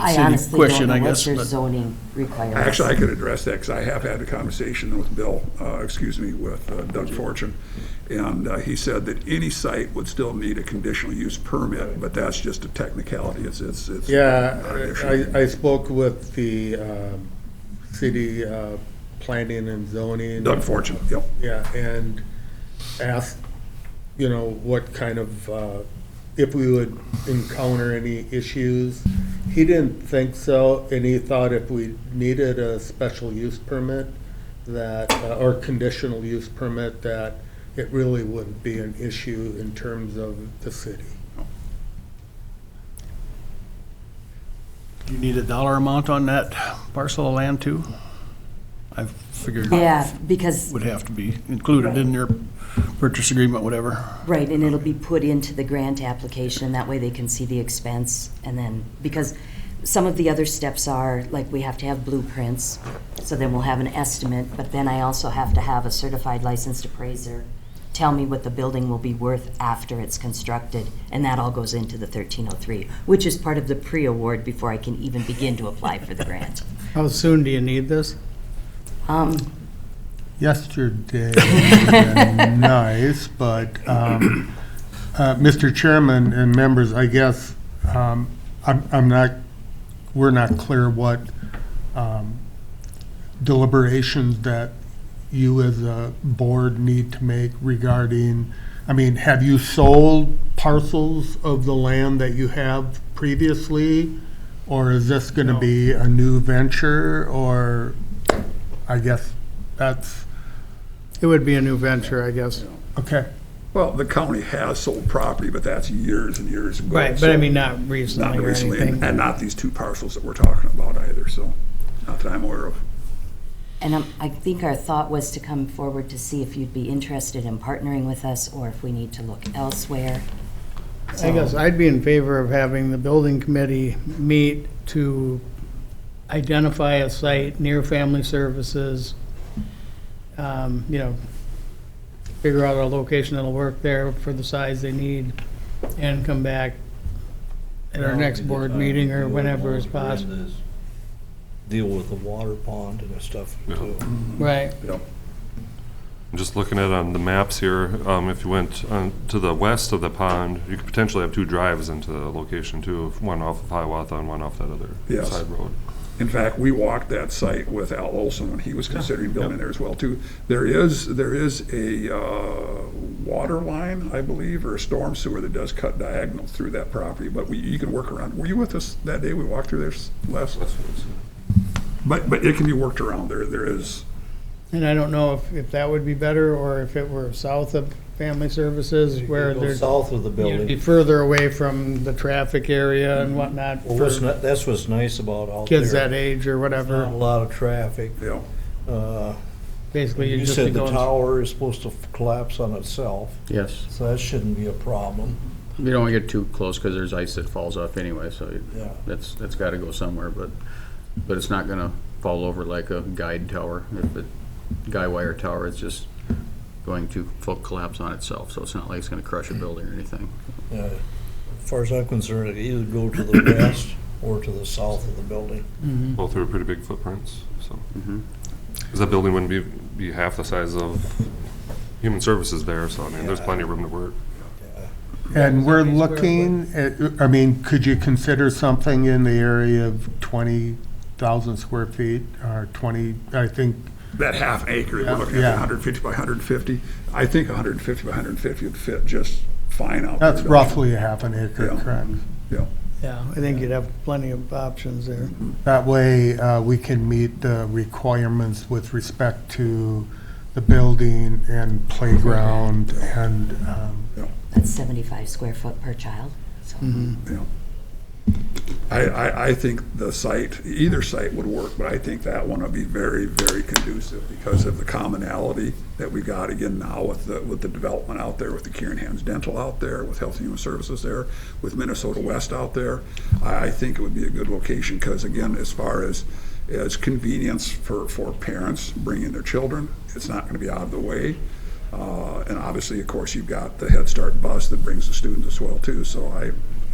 I city honestly question, don't I know guess. what your but- zoning requirements. Actually, I could address that because I have had a conversation with with Doug Fortune. And he said that any site would still need a conditional use permit, but that's just a technicality. It's Yeah, not an issue. I spoke with the city planning and zoning. Doug Fortune, yep. Yeah, and asked, what kind of, if we would encounter any issues. He didn't think so, and he thought if we needed a special use permit that, or conditional use permit, that it really wouldn't be an issue in terms of the city. You need a dollar amount on that parcel of land too? I figured Yeah, because, would have to be included in your purchase agreement, whatever. right, and it'll be put into the grant application, that way they can see the expense, and then, because some of the other steps are, like, we have to have blueprints, so then we'll have an estimate, but then I also have to have a certified licensed appraiser tell me what the building will be worth after it's constructed, and that all goes into the 1303, which is part of the pre-award before I can even begin to apply for the grant. How soon do you need this? Yesterday would have been nice, but, Mr. Chairman and members, I guess, we're not clear what deliberations that you as a board need to make regarding, have you sold parcels of the land that you have previously? Or is this gonna No. be a new venture, or, I guess that's, It would be a new venture, I guess. okay. Well, the county has sold property, but that's years and years ago. Right, but so- I mean, not recently Not or recently, anything. and not these two parcels that we're talking about either, so, not that I'm aware of. And I think our thought was to come forward to see if you'd be interested in partnering with us, or if we need to look elsewhere. I guess I'd be in favor of having the building committee meet to identify a site near family services. Figure out a location that'll work there for the size they need, and come back at our next board meeting or whenever is possible. Deal with the water pond and stuff too. Right. Yep. I'm just looking at on the maps here, if you went to the west of the pond, you could potentially have two drives into the location too, one off of Hiawatha and one off that other Yes. side road. In fact, we walked that site with Al Olson when he was considering building there as well too. There is a water line, I believe, or a storm sewer that does cut diagonal through that property, but you can work around. Were you with us that day we walked through there, Les? But it can be worked around. There is. And I don't know if that would be better, or if it were south of family services, where Go there's, south of the you'd be building. further away from the traffic area and whatnot Well, for that's what's nice about out there. kids that age or Not a whatever. lot of traffic. Basically, You you'd just be said the going. tower is supposed to collapse on itself, Yes, so that shouldn't be a problem. you don't want to get too close because there's ice that falls off anyway, so Yeah. that's got to go somewhere, but it's not going to fall over like a guide tower. If it, guy wire tower, it's just going to full collapse on itself, so it's not like it's going to crush a building or anything. As far as I'm concerned, it either go to the west or to the south of the building. Both are pretty big footprints, so. Mhm. 'Cause that building wouldn't be half the size of human services there, so I mean, there's plenty of room to work. And we're looking at, could you consider something in the area of 20,000 square feet, or 20, I think, That half acre, we're looking Yeah. at 150 by 150. I think 150 by 150 would fit just fine out there. that's roughly a half an acre, Yeah. correct? Yeah. Yeah, I think you'd have plenty of options there. That way, we can meet the requirements with respect to the building and playground and, That's 75 square foot per child, so. Yeah. I think the site, either site would work, but I think that one would be very, very conducive because of the commonality that we got again now with the development out there, with the Kieran Hands Dental out there, with Health and Human Services there, with Minnesota West out there. I think it would be a good location because again, as far as convenience for parents bringing their children, it's not going to be out of the way. And obviously, of course, you've got the Head Start bus that brings the students as well too. So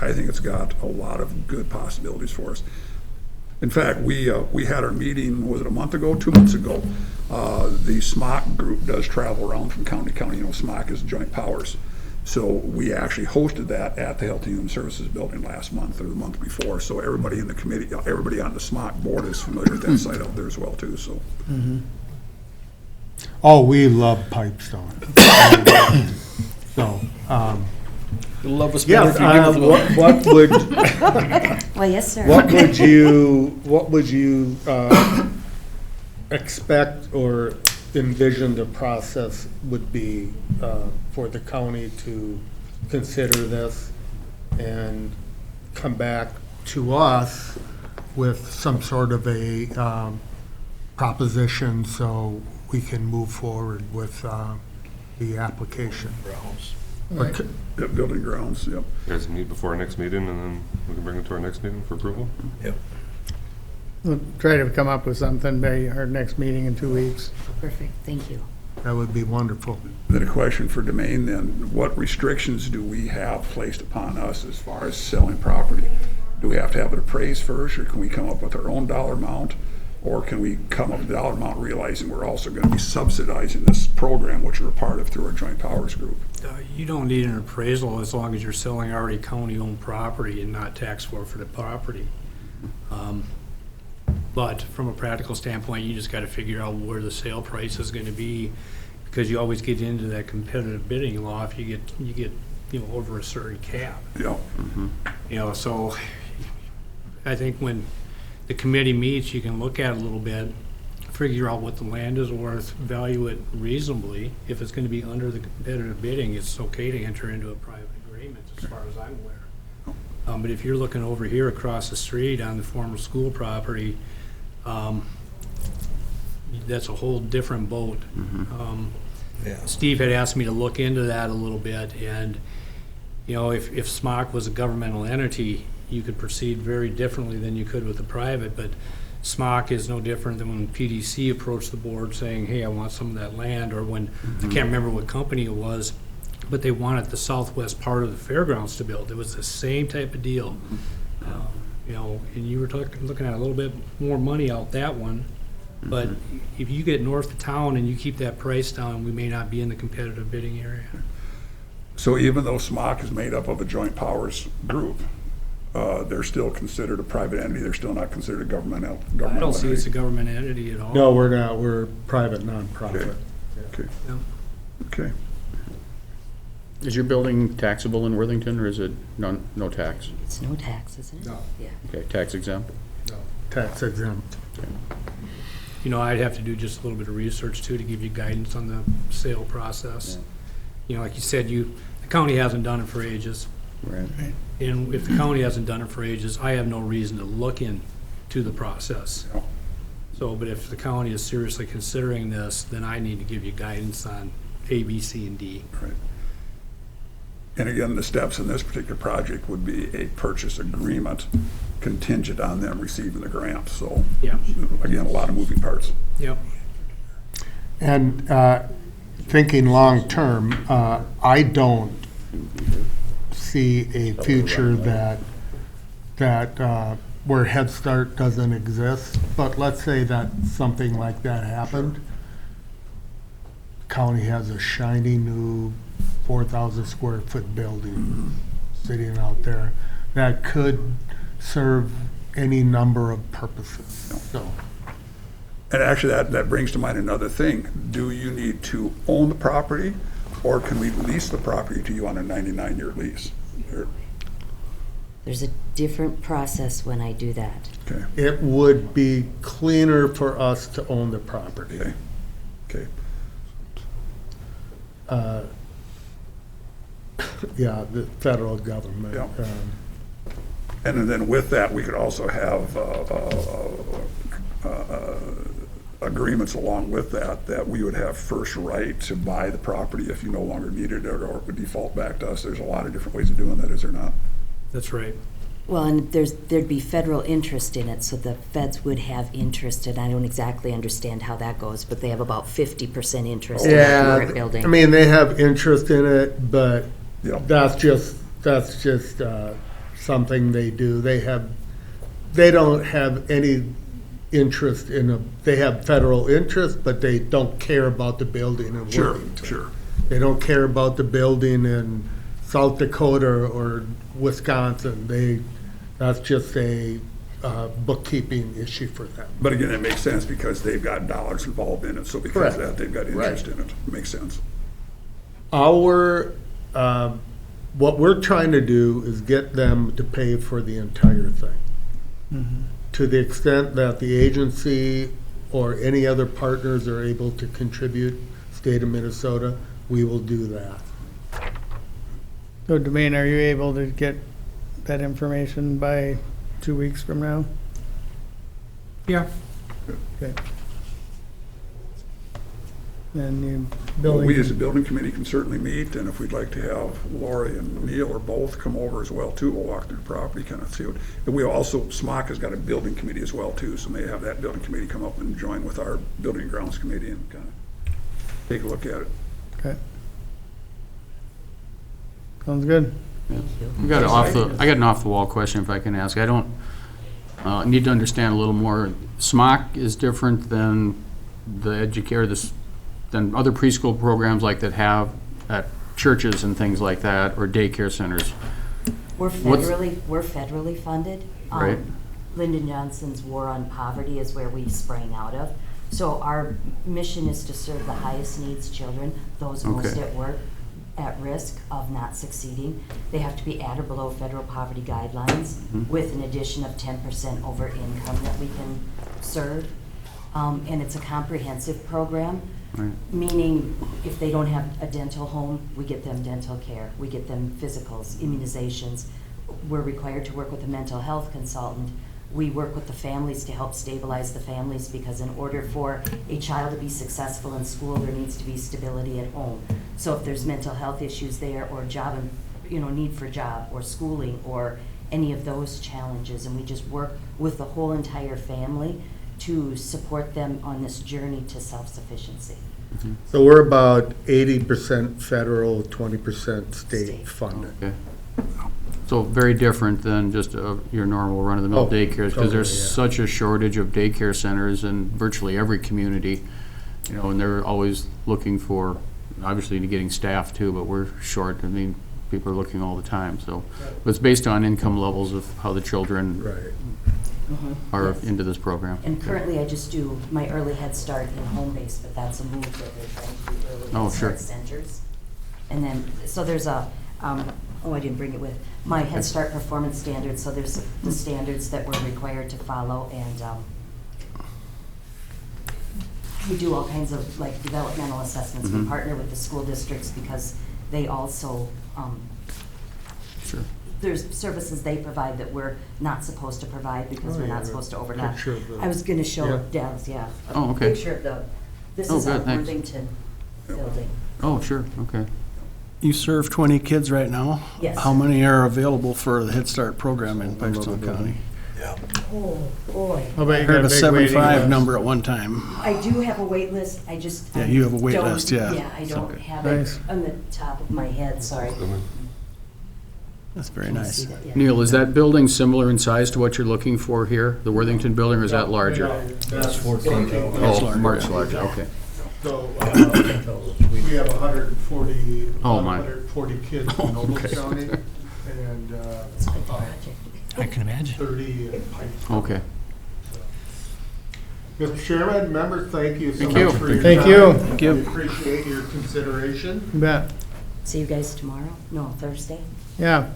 I think it's got a lot of good possibilities for us. In fact, we had our meeting, was it a month ago, 2 months ago? The SMOC group does travel around from county to county. You know, SMOC is Joint Powers. So we actually hosted that at the Health and Human Services building last month or the month before. So everybody in the committee, everybody on the SMOC board is familiar with that site out there as well too, so. Oh, we love Pipestone. So, You'll love us yes, better if you give it to them. what would, Well, yes, sir. what would you expect or envision the process would be for the county to consider this and come back to us with some sort of a proposition so we can move forward with the application? Right. Yeah, building grounds, yep. You guys meet before our next meeting, and then we can bring it to our next meeting for approval? Yep. We'll try to come up with something by our next meeting in 2 weeks. Perfect, thank you. That would be wonderful. Then a question for Domain then, what restrictions do we have placed upon us as far as selling property? Do we have to have it appraised first, or can we come up with our own dollar amount? Or can we come up with a dollar amount realizing we're also going to be subsidizing this program, which we're a part of through our Joint Powers Group? You don't need an appraisal as long as you're selling already county-owned property and not tax forfeited property. But from a practical standpoint, you just got to figure out where the sale price is going to be, because you always get into that competitive bidding law if you get over a certain cap. Yeah. So I think when the committee meets, you can look at it a little bit, figure out what the land is worth, value it reasonably. If it's going to be under the competitive bidding, it's okay to enter into a private agreement, as far as I'm aware. But if you're looking over here across the street on the former school property, that's a whole different boat. Yeah. Steve had asked me to look into that a little bit, and if SMOC was a governmental entity, you could proceed very differently than you could with the private, but SMOC is no different than when PDC approached the board saying, hey, I want some of that land, or when, I can't remember what company it was, but they wanted the southwest part of the fairgrounds to build. It was the same type of deal. And you were looking at a little bit more money out that one, but if you get north of town and you keep that price down, we may not be in the competitive bidding area. So even though SMOC is made up of a Joint Powers Group, they're still considered a private entity. They're still not considered a governmental I don't see it's a entity. government entity at all. No, we're not, we're private nonprofit. Okay. Yeah. Okay. Is your building taxable in Worthington, or is it no tax? It's no tax, isn't it? No. Yeah. Okay, tax exempt? Tax exempt. I'd have to do just a little bit of research too to give you guidance on the sale process. Like you said, the county hasn't done it for ages. Right. And if the county hasn't done it for ages, I have no reason to look into the process. Yeah. So, but if the county is seriously considering this, then I need to give you guidance on A, B, C, and D. Right. And again, the steps in this particular project would be a purchase agreement contingent on them receiving the grant. So, Yeah. again, a lot of moving parts. Yep. And thinking long-term, I don't see a future that where Head Start doesn't exist, but let's say that something like that happened. County has a shiny new 4,000 square foot building sitting out there that could serve any number of purposes, so. And actually, that brings to mind another thing. Do you need to own the property, or can we lease the property to you on a 99-year lease? There's a different process when I do that. Okay, It would be cleaner for us to own the property. okay, okay. Yeah, the federal government. Yeah. And then with that, we could also have agreements along with that we would have first right to buy the property if you no longer needed it, or it would default back to us. There's a lot of different ways of doing that, is there not? That's right. Well, and there'd be federal interest in it, so the feds would have interest, and I don't exactly understand how that goes, but they have about 50% interest in the current building. I mean, they have interest in it, but Yep. that's just something they do. They don't have any interest they have federal interest, but they don't care about the building in Sure, Worthington. sure. They don't care about the building in South Dakota or Wisconsin. That's just a bookkeeping issue for them. But again, it makes sense because they've got dollars involved in it, so because of Correct. that, they've got interest in it. Makes sense. What we're trying to do is get them to pay for the entire thing. To the extent that the agency or any other partners are able to contribute, state of Minnesota, we will do that. So Demaine, are you able to get that information by 2 weeks from now? Yeah. Okay. And you We as building, a building committee can certainly meet, and if we'd like to have Lori and Neil or both come over as well too, we'll walk through the property, kind of see what, and we also, SMOC has got a building committee as well too, so may have that building committee come up and join with our building and grounds committee and kind of take a look at it. okay. Sounds good. I got an off-the-wall question if I can ask. I don't, need to understand a little more. SMOC is different than the than other preschool programs like that have at churches and things like that, or daycare centers. We're What's- federally funded. Right. Lyndon Johnson's War on Poverty is where we sprang out of. So our mission is to serve the highest needs children, those most Okay. at risk of not succeeding. They have to be at or below federal poverty guidelines with an addition of 10% over income that we can serve. And it's a comprehensive program. Right. Meaning, if they don't have a dental home, we get them dental care, we get them physicals, immunizations. We're required to work with a mental health consultant. We work with the families to help stabilize the families, because in order for a child to be successful in school, there needs to be stability at home. So if there's mental health issues there, or job, need for job, or schooling, or any of those challenges, and we just work with the whole entire family to support them on this journey to self-sufficiency. So we're about 80% federal, 20% state funded. Okay. So very different than just your normal run-of-the-mill Oh, daycares, because totally, there's yeah. such a shortage of daycare centers in virtually every community, and they're always looking for, obviously, getting staff too, but we're short. I mean, people are looking all the time, so. But it's based on income levels of how the children Right. are Yes. into this program. And currently, I just do my early Head Start in home base, but that's a move that they're trying to do, early Oh, Head sure. Start centers. And then, so there's I didn't bring it with, my Head Start performance standards, so there's the standards that we're required to follow, and we do all kinds of like developmental assessments. We partner with the school districts because they also, Sure. there's services they provide that we're not supposed to provide because Oh, we're yeah, not the supposed to overlap. picture of the- I was gonna show Yeah. Deb's, a Oh, okay. picture of this Oh, is our good, thanks. Worthington building. Oh, sure, okay. You serve 20 kids right now? Yes. How many are available for the Head Start program in Pipestone County? Oh, boy. How about I you heard got a a big waiting 75 list? number at one time. I do have a wait list, I just. Yeah, you have a wait don't- list, yeah. Yeah, I don't have Nice. it on the top of my head, sorry. That's very Can you nice. see that? Yeah. Neil, is that building similar in size to what you're looking for here, the Worthington building, or is that larger? That's 14,000. Oh, larger, much yeah. larger, okay. So, we have 140, Oh, my. 140 kids Oh, in Noble okay. County, and It's a big about project. I can imagine. 30 in Pipestone. Okay. Mr. Chairman, members, thank you so Thank much you. for your time. Thank you. Thank you. We appreciate your consideration. You bet. See you guys tomorrow? No, Thursday? Yeah,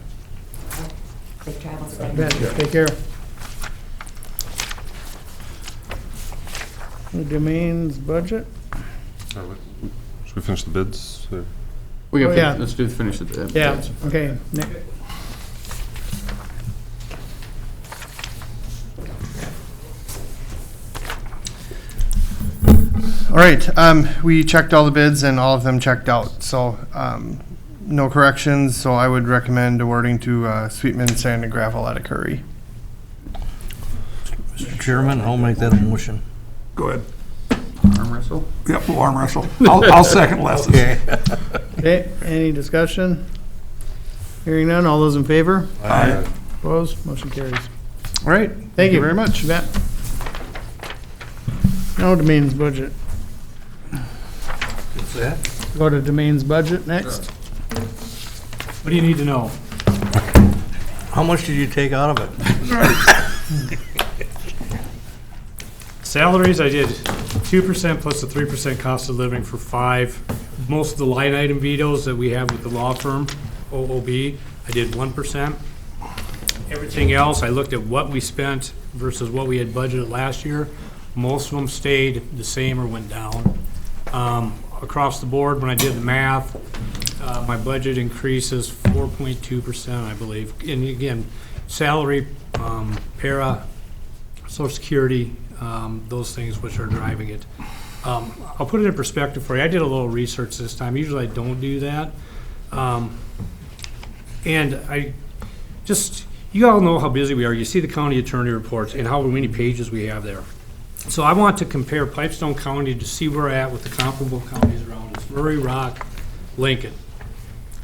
Safe travels. you Thank bet. you. Take care. Demaine's budget? Should we finish the bids? or- We got, Oh, yeah. let's finish it. Yeah, okay. All right, we checked all the bids and all of them checked out. So no corrections, so I would recommend awarding to Sweetman, Sand, and Gravel out of Curry. Mr. Chairman, I'll make that a motion. Go ahead. Arm wrestle? Yep, we'll arm wrestle. I'll second Les's. Okay, any discussion? Hearing none, all those in favor? Aye. Opposed? Motion carries. All right. Thank you very much. You bet. Now Domain's budget. What's that? Go to Domain's budget next. What do you need to know? How much did you take out of it? Salaries, I did 2% plus the 3% cost of living for 5. Most of the line item vetoes that we have with the law firm, OOB, I did 1%. Everything else, I looked at what we spent versus what we had budgeted last year. Most of them stayed the same or went down. Across the board, when I did the math, my budget increases 4.2%, I believe. And again, salary, para, Social Security, those things which are driving it. I'll put it in perspective for you. I did a little research this time. Usually I don't do that. And I just, you all know how busy we are. You see the county attorney reports and how many pages we have there. So I want to compare Pipestone County to see where we're at with the comparable counties around us, Murray, Rock, Lincoln.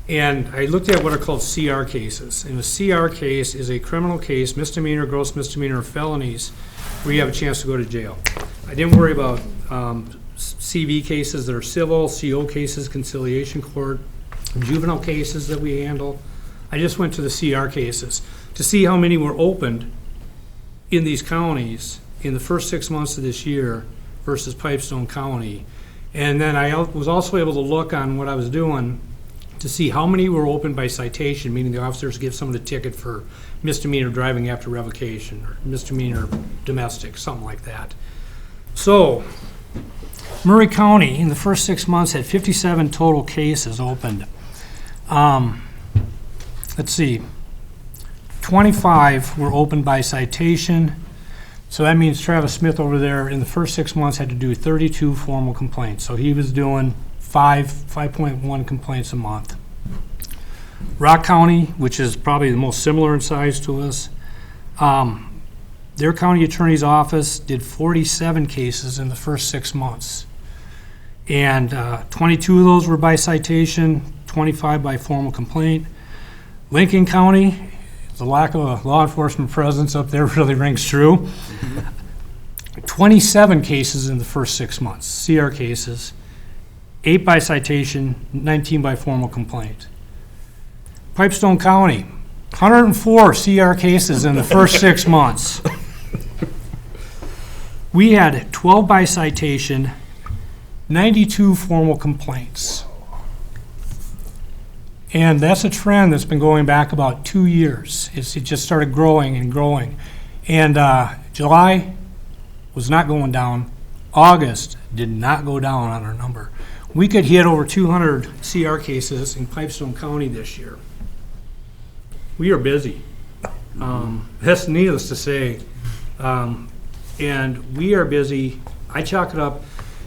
And I looked at what are called CR cases. And a CR case is a criminal case, misdemeanor, gross misdemeanor, or felonies, where you have a chance to go to jail. I didn't worry about CV cases that are civil, CO cases, conciliation court, juvenile cases that we handle. I just went to the CR cases to see how many were opened in these counties in the first 6 months of this year versus Pipestone County. And then I was also able to look on what I was doing to see how many were opened by citation, meaning the officers give someone a ticket for misdemeanor driving after revocation or misdemeanor domestic, something like that. So Murray County in the first 6 months had 57 total cases opened. Let's see, 25 were opened by citation. So that means Travis Smith over there in the first 6 months had to do 32 formal complaints. So he was doing 5.1 complaints a month. Rock County, which is probably the most similar in size to us, their county attorney's office did 47 cases in the first 6 months. And 22 of those were by citation, 25 by formal complaint. Lincoln County, the lack of a law enforcement presence up there really rings true. 27 cases in the first 6 months, CR cases, 8 by citation, 19 by formal complaint. Pipestone County, 104 CR cases in the first 6 months. We had 12 by citation, 92 formal complaints. And that's a trend that's been going back about 2 years. It just started growing and growing. And July was not going down. August did not go down on our number. We could hit over 200 CR cases in Pipestone County this year. We are busy. That's needless to say. And we are busy. I chalk it up,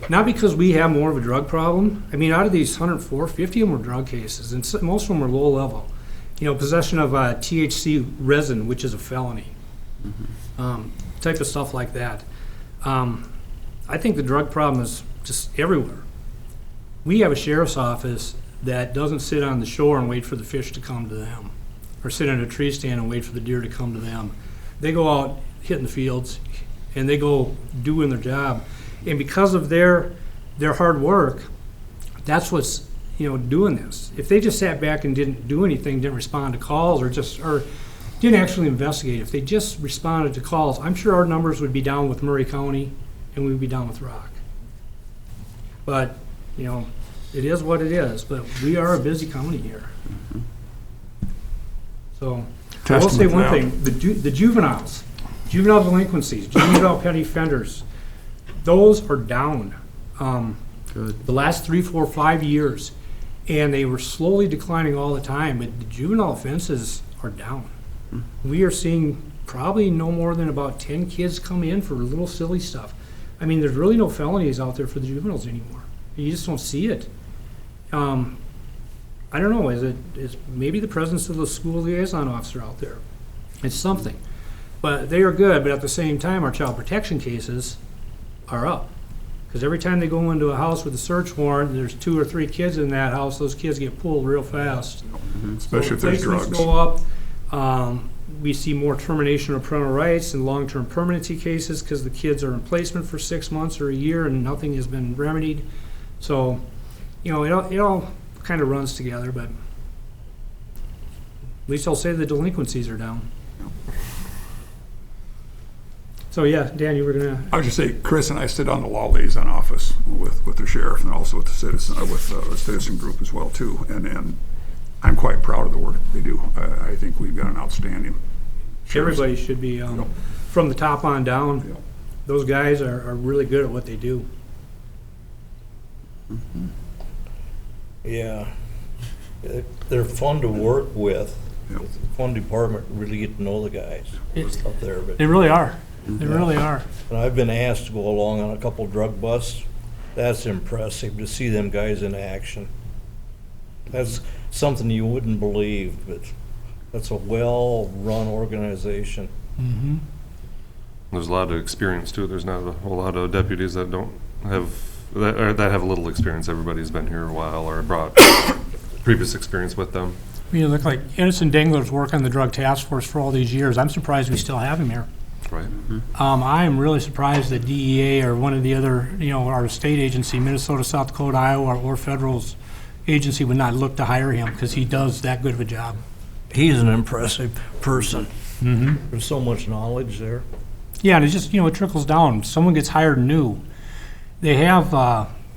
not because we have more of a drug problem. I mean, out of these 104, 50 of them were drug cases, and most of them were low level. You know, possession of THC resin, which is a felony. Type of stuff like that. I think the drug problem is just everywhere. We have a sheriff's office that doesn't sit on the shore and wait for the fish to come to them, or sit in a tree stand and wait for the deer to come to them. They go out hitting the fields, and they go doing their job. And because of their hard work, that's what's, you know, doing this. If they just sat back and didn't do anything, didn't respond to calls, or didn't actually investigate, if they just responded to calls, I'm sure our numbers would be down with Murray County and we'd be down with Rock. But, you know, it is what it is, but we are a busy county here. So, I will say one thing, the juveniles, juvenile delinquencies, juvenile petty offenders, those are down. Good. The last 3, 4, 5 years, and they were slowly declining all the time, but the juvenile offenses are down. We are seeing probably no more than about 10 kids come in for little silly stuff. I mean, there's really no felonies out there for the juveniles anymore. You just don't see it. I don't know, is maybe the presence of the school liaison officer out there. It's something. But they are good, but at the same time, our child protection cases are up. Because every time they go into a house with a search warrant, and there's 2 or 3 kids in that house, those kids get pulled real fast. Especially if there's drugs. Placements go up. We see more termination of parental rights and long-term permanency cases because the kids are in placement for 6 months or a year and nothing has been remedied. So, it all kind of runs together, but at least I'll say the delinquencies are down. So, yeah, Dan, you were gonna... I would just say, Chris and I sit on the law liaison office with the sheriff and also with the citizen group as well too. And I'm quite proud of the work they do. I think we've got an outstanding sheriff. Everybody should be, from the top on down, those guys are really good at what they do. Yeah. They're fun to work with. Yep. It's a fun department, really get to know the guys up there. But They really are. They really are. and I've been asked to go along on a couple drug busts. That's impressive to see them guys in action. That's something you wouldn't believe, but that's a well-run organization. Mm-hmm. There's a lot of experience too. There's not a whole lot of deputies that don't have, that have a little experience. Everybody's been here a while or brought previous experience with them. You look like Innocent Dangler's worked on the drug task force for all these years. I'm surprised we still have him here. Right. I am really surprised that DEA or one of the other, our state agency, Minnesota, South Dakota, Iowa, or federal's agency would not look to hire him because he does that good of a job. He's an impressive person. Mm-hmm. There's so much knowledge there. Yeah, and it's just, it trickles down. Someone gets hired new. They have,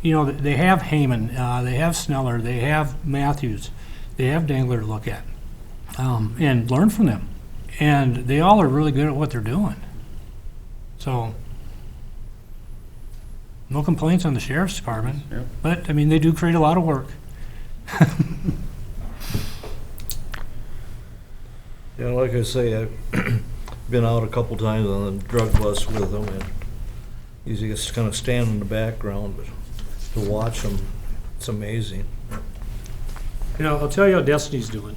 they have Heyman, they have Sneller, they have Matthews, they have Dangler to look at and learn from them. And they all are really good at what they're doing. So, no complaints on the sheriff's department. Yep. But, they do create a lot of work. Yeah, like I say, I've been out a couple times on the drug bus with them, and you just kind of stand in the background, but to watch them, it's amazing. I'll tell you how Destiny's doing.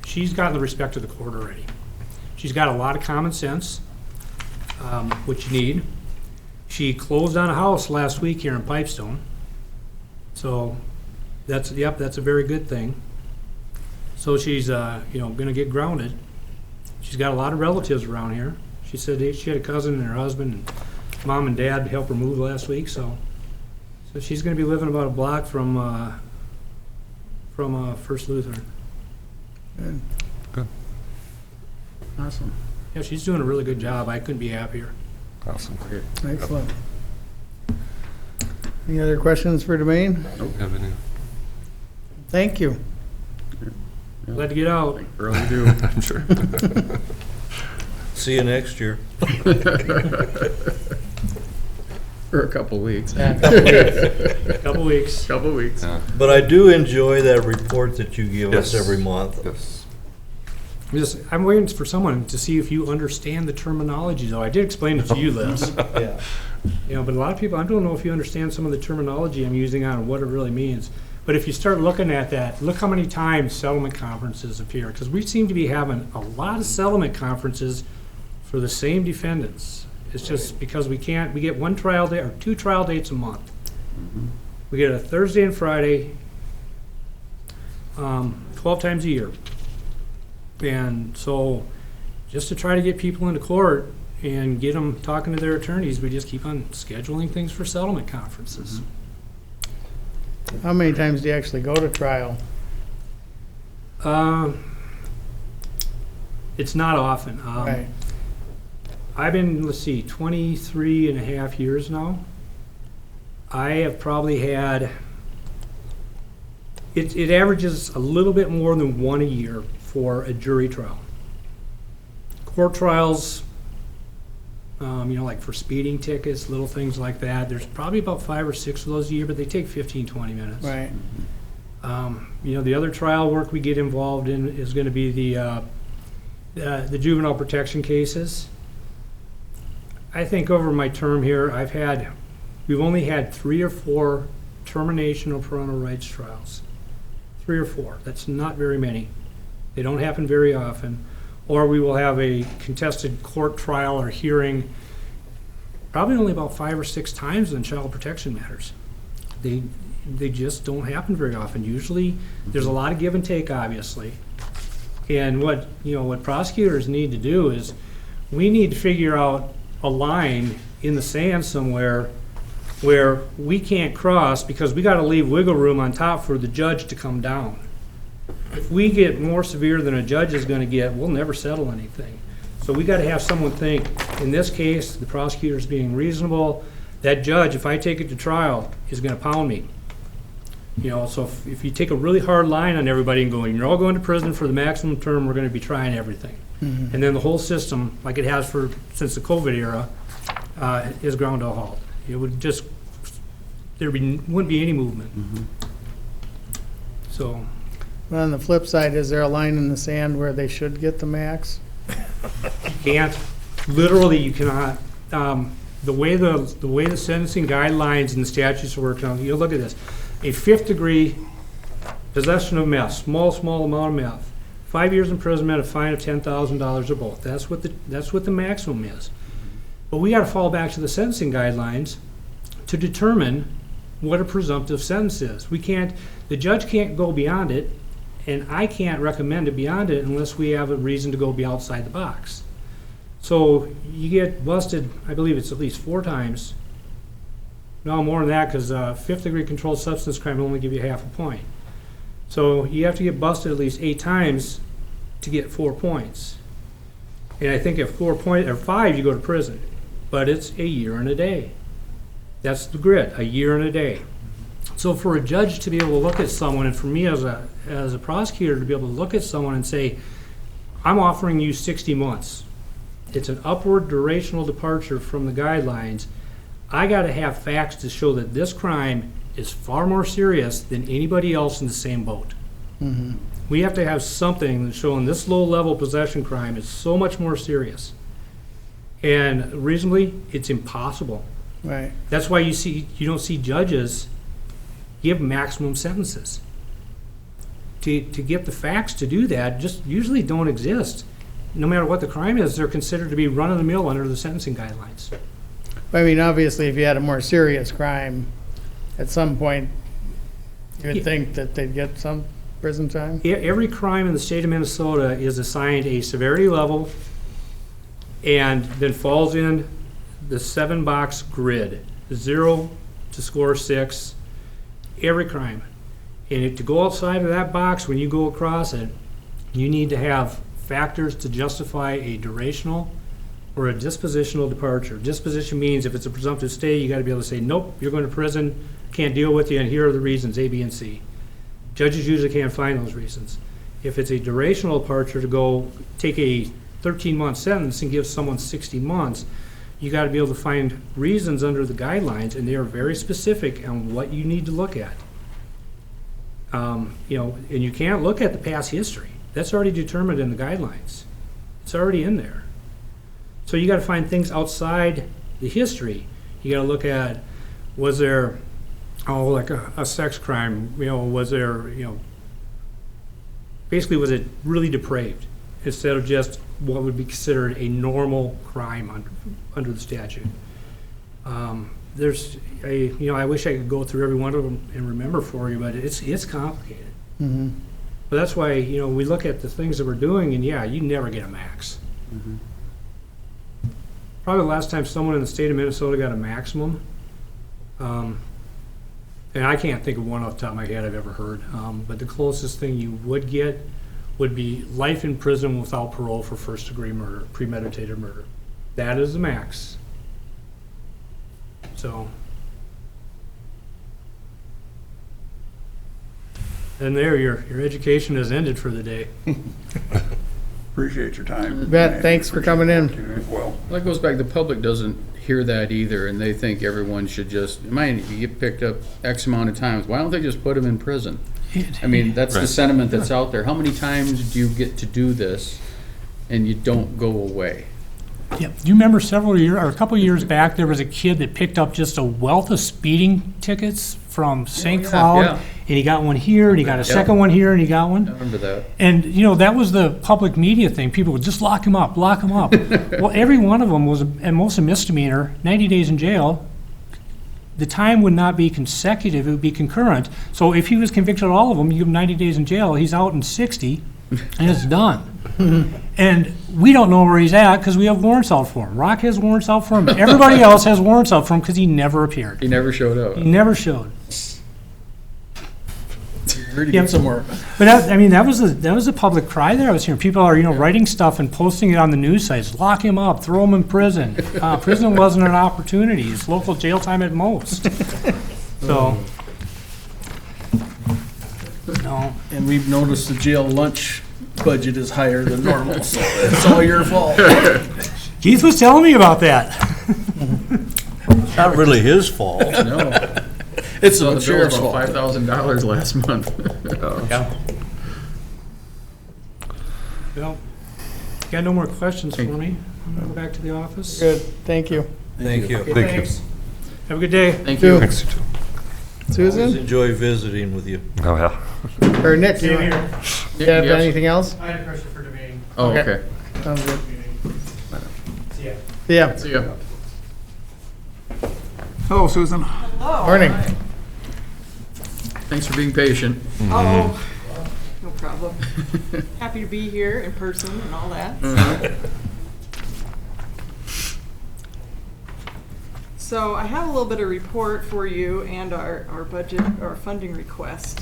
She's gotten the respect of the court already. She's got a lot of common sense, which you need. She closed on a house last week here in Pipestone. So that's a very good thing. So she's, going to get grounded. She's got a lot of relatives around here. She said she had a cousin and her husband, and mom and dad helped her move last week. So she's going to be living about a block from First Lutheran. Good. Awesome. Yeah, she's doing a really good job. I couldn't be happier. Awesome. Excellent. Any other questions for Demaine? Have any? Thank you. Glad to get out. Really do. I'm sure. See you next year. For a couple weeks. Couple weeks. Couple weeks. Yeah. But I do enjoy that report that you give us Yes. every month. Yes. I'm waiting for someone to see if you understand the terminology, though. I did explain it to you, Liz. Yeah. But a lot of people, I don't know if you understand some of the terminology I'm using on what it really means. But if you start looking at that, look how many times settlement conferences appear, because we seem to be having a lot of settlement conferences for the same defendants. It's just because we get one trial day or 2 trial dates a month. We get a Thursday and Friday, 12 times a year. And so just to try to get people into court and get them talking to their attorneys, we just keep on scheduling things for settlement conferences. How many times do you actually go to trial? It's not often. Right. I've been, 23 and a half years now. I have probably had, it averages a little bit more than 1 a year for a jury trial. Court trials, like for speeding tickets, little things like that, there's probably about 5 or 6 of those a year, but they take 15, 20 minutes. Right. The other trial work we get involved in is going to be the juvenile protection cases. I think over my term here, we've only had 3 or 4 termination of parental rights trials. 3 or 4. That's not very many. They don't happen very often. Or we will have a contested court trial or hearing probably only about 5 or 6 times in child protection matters. They just don't happen very often. Usually, there's a lot of give and take, obviously. And what prosecutors need to do is, we need to figure out a line in the sand somewhere where we can't cross, because we gotta leave wiggle room on top for the judge to come down. If we get more severe than a judge is gonna get, we'll never settle anything. So we gotta have someone think, in this case, the prosecutor's being reasonable, that judge, if I take it to trial, is gonna pound me. So if you take a really hard line on everybody and go, you're all going to prison for the maximum term, we're gonna be trying everything. And then the whole system, like it has since the COVID era, is ground to a halt. It would just, wouldn't be any movement. So, But on the flip side, is there a line in the sand where they should get the max? can't, literally you cannot. The way the sentencing guidelines and the statutes work, you look at this. A 5th degree possession of meth, small amount of meth, 5 years imprisonment, a fine of $10,000 or both. That's what the maximum is. But we got to fall back to the sentencing guidelines to determine what a presumptive sentence is. The judge can't go beyond it, and I can't recommend it beyond it unless we have a reason to go be outside the box. So you get busted, I believe it's at least 4 times. No, more than that, because 5th degree controlled substance crime will only give you half a point. So you have to get busted at least 8 times to get 4 points. And I think at 5, you go to prison. But it's a year and a day. That's the grid, a year and a day. So for a judge to be able to look at someone, and for me as a prosecutor to be able to look at someone and say, I'm offering you 60 months. It's an upward durational departure from the guidelines. I got to have facts to show that this crime is far more serious than anybody else in the same boat. We have to have something showing this low-level possession crime is so much more serious. And reasonably, it's impossible. Right. That's why you don't see judges give maximum sentences. To get the facts to do that just usually don't exist. No matter what the crime is, they're considered to be run-of-the-mill under the sentencing guidelines. I mean, obviously, if you had a more serious crime, at some point, you would think that they'd get some prison time? Every crime in the state of Minnesota is assigned a severity level and then falls in the 7-box grid, 0 to score 6, every crime. And to go outside of that box, when you go across it, you need to have factors to justify a durational or a dispositional departure. Disposition means if it's a presumptive stay, you got to be able to say, nope, you're going to prison, can't deal with you, and here are the reasons, A, B, and C. Judges usually can't find those reasons. If it's a durational departure to go take a 13-month sentence and give someone 60 months, you got to be able to find reasons under the guidelines, and they are very specific on what you need to look at. And you can't look at the past history. That's already determined in the guidelines. It's already in there. So you got to find things outside the history. You got to look at, was there, like a sex crime? Was there, basically, was it really depraved instead of just what would be considered a normal crime under the statute? I wish I could go through every one of them and remember for you, but it's complicated. Mm-hmm. But that's why, we look at the things that we're doing, and you never get a max. Mm-hmm. Probably the last time someone in the state of Minnesota got a maximum, and I can't think of one off the top of my head I've ever heard, but the closest thing you would get would be life in prison without parole for first-degree murder, premeditated murder. That is the max. So, and there, your education has ended for the day. Appreciate your time. Bet, thanks for coming in. Well, That goes back, the public doesn't hear that either, and they think everyone should just, if you get picked up X amount of times, why don't they just put them in prison? I mean, that's the Right. sentiment that's out there. How many times do you get to do this and you don't go away? Yeah. Do you remember a couple of years back, there was a kid that picked up just a wealth of speeding tickets from St. yeah, Cloud, yeah. and he got one here, and he got a Yep. second one here, and he got I one. remember that. And, you know, that was the public media thing. People would just lock him up, lock him up. Well, every one of them was, at most, a misdemeanor, 90 days in jail. The time would not be consecutive, it would be concurrent. So if he was convicted of all of them, you give him 90 days in jail, he's out in 60, and it's done. And we don't know where he's at because we have warrants out for him. Rock has warrants out for him. Everybody else has warrants out for him because he never appeared. He never showed up. He never showed. Ready to Yeah. get somewhere. But that, I mean, that was the public cry there I was hearing. People are, you know, writing stuff and posting it on the news sites. Lock him up, throw him in prison. Prison wasn't an opportunity. It's local jail time at most. So, no. And we've noticed the jail lunch budget is higher than normal, so it's all your fault. Keith was telling me about that. Not really his fault. No. It's So the the sheriff's bill fault. was about $5,000 last month. Yeah. Well, got no more questions for me? I'm gonna go back to the office. Good, thank you. Thank you. Okay, Thank you. thanks. Have a good day. Thank you. Thanks, you too. Always Susan, enjoy visiting with you. Oh, yeah. or Nick, you Same have here. Yes. anything else? I had a question for debating. Oh, Okay. okay. Sounds good. See ya. Yeah, See ya. Hello, Susan. morning. Thanks for being patient. Oh, no problem. Happy to be here in person and all that. So I have a little bit of report for you and our budget, our funding request,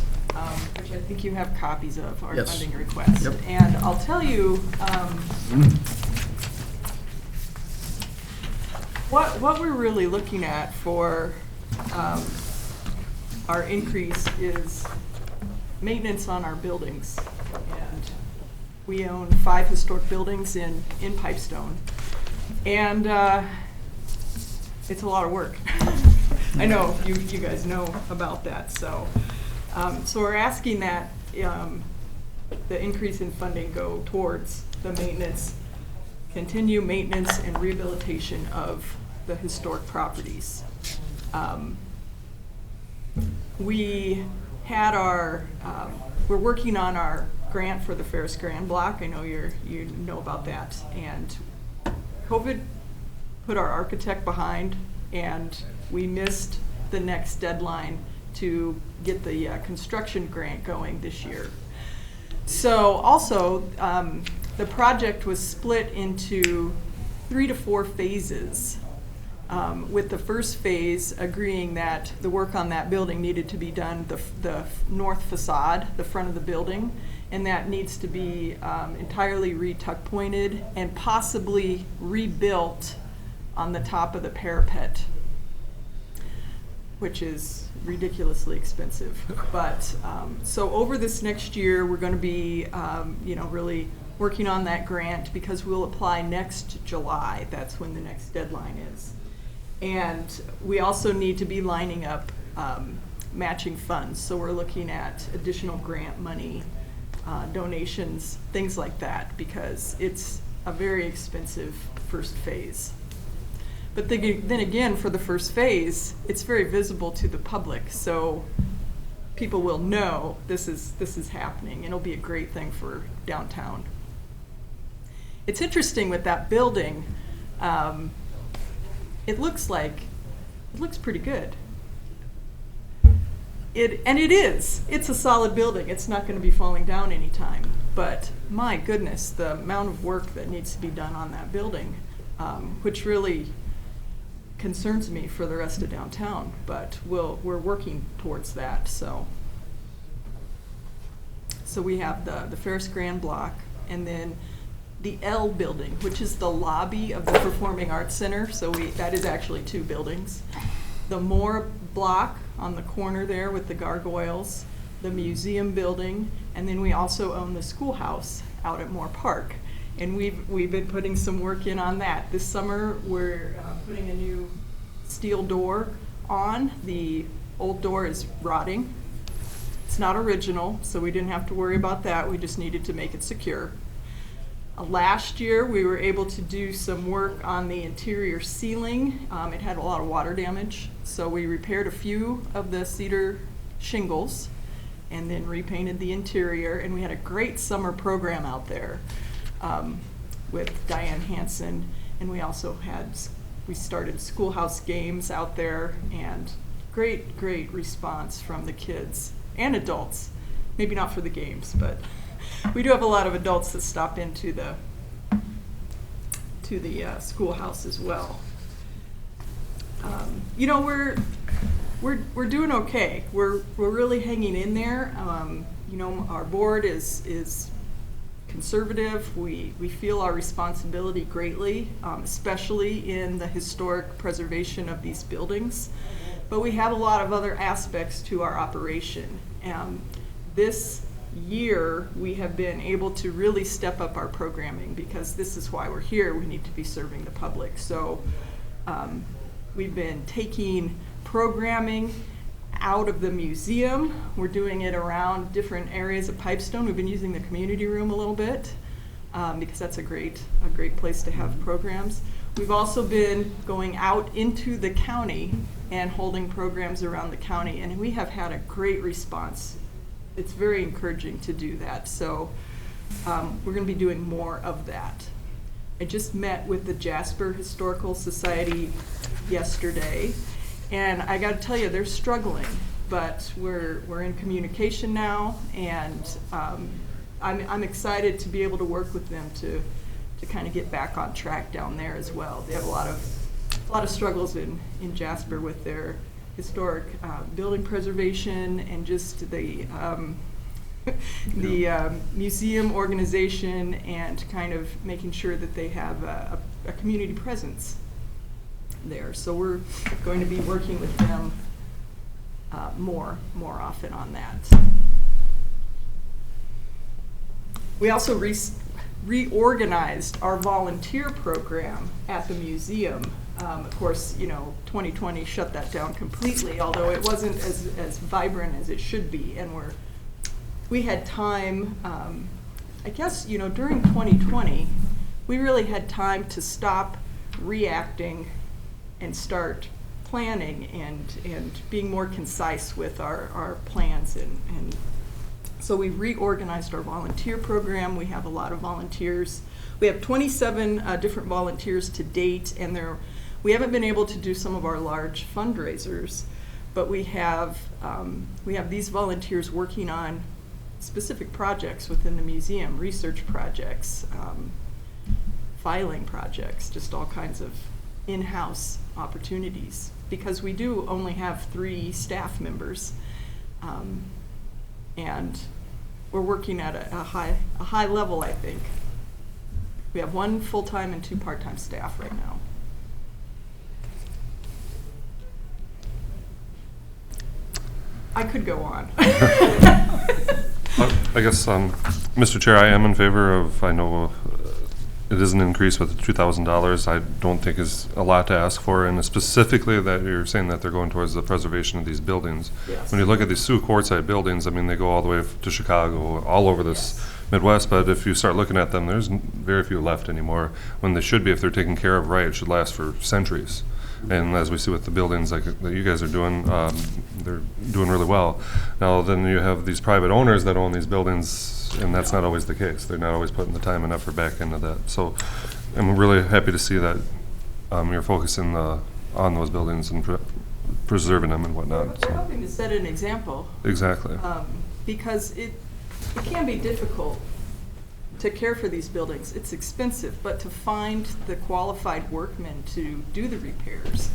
which I think you have copies of, our Yes. funding request. Yep. And I'll tell you, what we're really looking at for our increase is maintenance on our buildings. And we own 5 historic buildings in Pipestone. And it's a lot of work. I know you guys know about that, so. So we're asking that the increase in funding go towards the maintenance, continue maintenance and rehabilitation of the historic properties. We had we're working on our grant for the Ferris Grand Block. I know you know about that. And COVID put our architect behind, and we missed the next deadline to get the construction grant going this year. So also, the project was split into 3 to 4 phases, with the first phase agreeing that the work on that building needed to be done, the north facade, the front of the building, and that needs to be entirely re-tuck pointed and possibly rebuilt on the top of the parapet, which is ridiculously expensive. But so over this next year, we're going to be, really working on that grant because we'll apply next July. That's when the next deadline is. And we also need to be lining up matching funds. So we're looking at additional grant money, donations, things like that, because it's a very expensive first phase. But then again, for the first phase, it's very visible to the public, so people will know this is happening. It'll be a great thing for downtown. It's interesting with that building. It looks pretty good. It is. It's a solid building. It's not going to be falling down anytime. But my goodness, the amount of work that needs to be done on that building, which really concerns me for the rest of downtown, but we're working towards that. So we have the Ferris Grand Block, and then the L building, which is the lobby of the Performing Arts Center. So that is actually 2 buildings. The Moore Block on the corner there with the gargoyles, the museum building, and then we also own the schoolhouse out at Moore Park. And we've been putting some work in on that. This summer, we're putting a new steel door on. The old door is rotting. It's not original, so we didn't have to worry about that. We just needed to make it secure. Last year, we were able to do some work on the interior ceiling. It had a lot of water damage, so we repaired a few of the cedar shingles, and then repainted the interior, and we had a great summer program out there with Diane Hansen, and we also we started schoolhouse games out there, and great response from the kids and adults. Maybe not for the games, but we do have a lot of adults that stop into the schoolhouse as well. You know, we're doing okay. We're really hanging in there. You know, our board is conservative. We feel our responsibility greatly, especially in the historic preservation of these buildings. But we have a lot of other aspects to our operation. This year, we have been able to really step up our programming, because this is why we're here. We need to be serving the public. So we've been taking programming out of the museum. We're doing it around different areas of Pipestone. We've been using the community room a little bit because that's a great place to have programs. We've also been going out into the county and holding programs around the county, and we have had a great response. It's very encouraging to do that. So we're going to be doing more of that. I just met with the Jasper Historical Society yesterday, and I got to tell you, they're struggling, but we're in communication now, and I'm excited to be able to work with them to kind of get back on track down there as well. They have a lot of struggles in Jasper with their historic building preservation and just the museum organization, and kind of making sure that they have a community presence there. So we're going to be working with them more often on that. We also reorganized our volunteer program at the museum. Of course, you know, 2020 shut that down completely, although it wasn't as vibrant as it should be. And we had time, I guess, you know, during 2020, we really had time to stop reacting and start planning and being more concise with our plans. And so we reorganized our volunteer program. We have a lot of volunteers. We have 27 different volunteers to date, and we haven't been able to do some of our large fundraisers, but we have these volunteers working on specific projects within the museum, research projects, filing projects, just all kinds of in-house opportunities, because we do only have 3 staff members, and we're working at a high level, I think. We have 1 full-time and 2 part-time staff right now. I could go on. I guess, Mr. Chair, I am in favor of, I know it is an increase with $2,000. I don't think is a lot to ask for, and specifically that you're saying that they're going towards the preservation of these buildings. Yes. When you look at these Sioux Quartzsite buildings, I mean, they go all the way to Chicago, all over this Midwest, but if you start looking at them, there's very few left anymore, when they should be, if they're taken care of right, it should last for centuries. And as we see with the buildings like that you guys are doing, they're doing really well. Now then you have these private owners that own these buildings, and that's not always the case. They're not always putting the time and effort back into that. So I'm really happy to see that you're focusing on those buildings and preserving them and whatnot. We're hoping to set an example. Exactly. Because it can be difficult to care for these buildings. It's expensive, but to find the qualified workmen to do the repairs.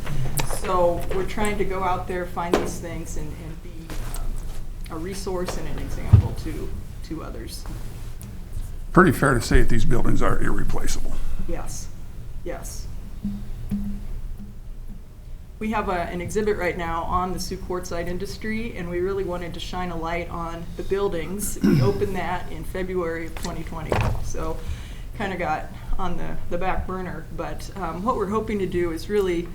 So we're trying to go out there, find these things, and be a resource and an example to others. Pretty fair to say that these buildings are irreplaceable. Yes, yes. We have an exhibit right now on the Sioux Quartzsite industry, and we really wanted to shine a light on the buildings. We opened that in February of 2020, so kind of got on the back burner. But what we're hoping to do is really,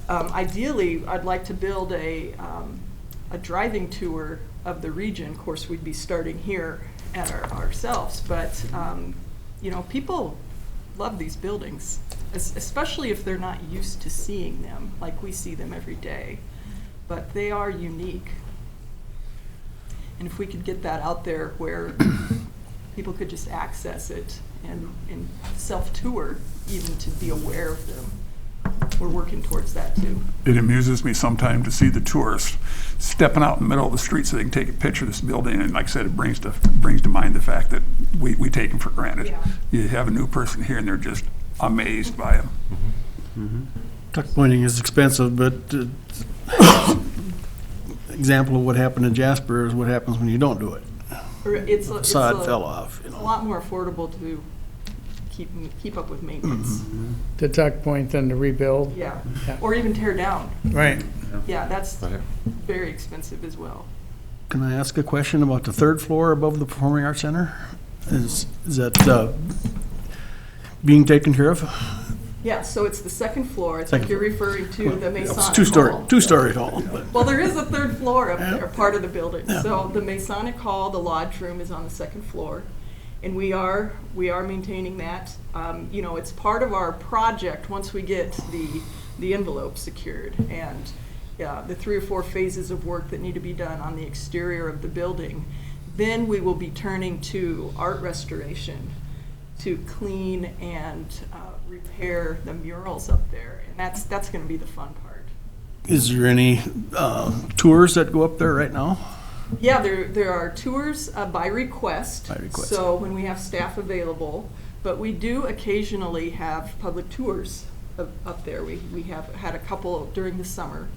ideally, I'd like to build a driving tour of the region. Of course, we'd be starting here at ourselves, but you know, people love these buildings, especially if they're not used to seeing them like we see them every day. But they are unique. And if we could get that out there where people could just access it and self-tour, even to be aware of them, we're working towards that too. It amuses me sometimes to see the tourists stepping out in the middle of the street so they can take a picture of this building, and like I said, it brings to mind the fact that we take them for granted. Yeah. You have a new person here and they're just amazed by them. Tuck pointing is expensive, but example of what happened in Jasper is what happens when you don't do it. It's Facade fell off, a lot more affordable to keep up with maintenance. To tuck point than to rebuild. Yeah, Yeah. or even tear down. Right. Yeah, that's Right. very expensive as well. Can I ask a question about the third floor above the Performing Arts Center? Is that being taken care of? Yeah, so it's the second floor. It's Second like you're referring to the Masonic It's Hall. two-story hall. But Well, there is a third floor up there, part of the building. So the Masonic Hall, the lodge room is on the second floor. And we are maintaining that. You know, it's part of our project once we get the envelope secured. And the 3 or 4 phases of work that need to be done on the exterior of the building. Then we will be turning to art restoration to clean and repair the murals up there. And that's going to be the fun part. is there any tours that go up there right now? Yeah, there are tours by request. By request. So when we have staff available, but we do occasionally have public tours up there. We have had a couple during the summer.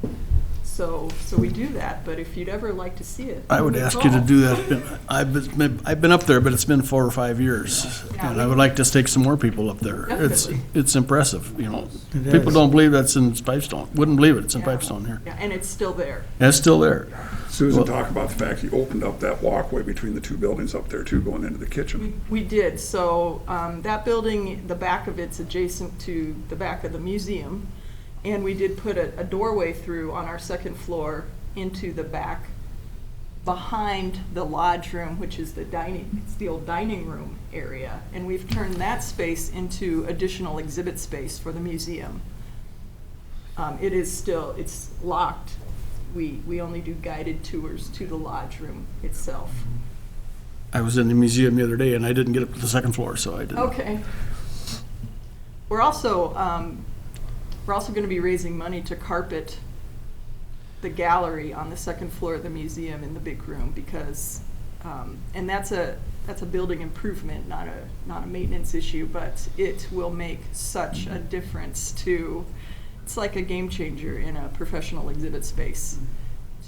So we do that, but if you'd ever like to see it. I would ask you to do that. I've been up there, but it's been 4 or 5 years. Yeah. And I would like to take some more people up there. Definitely. It's impressive, you know. It People is. don't believe that's in Pipestone. Wouldn't believe it, it's in Yeah. Pipestone here. Yeah, and it's still there. And it's still there. Susan Well- talked about the fact he opened up that walkway between the 2 buildings up there too, going into the kitchen. We did. So that building, the back of it's adjacent to the back of the museum. And we did put a doorway through on our second floor into the back behind the lodge room, which is it's the old dining room area. And we've turned that space into additional exhibit space for the museum. It's locked. We only do guided tours to the lodge room itself. I was in the museum the other day and I didn't get up to the second floor, so I didn't. Okay. We're also going to be raising money to carpet the gallery on the second floor of the museum in the big room because, and that's a building improvement, not a maintenance issue, but it will make such a difference to. It's like a game changer in a professional exhibit space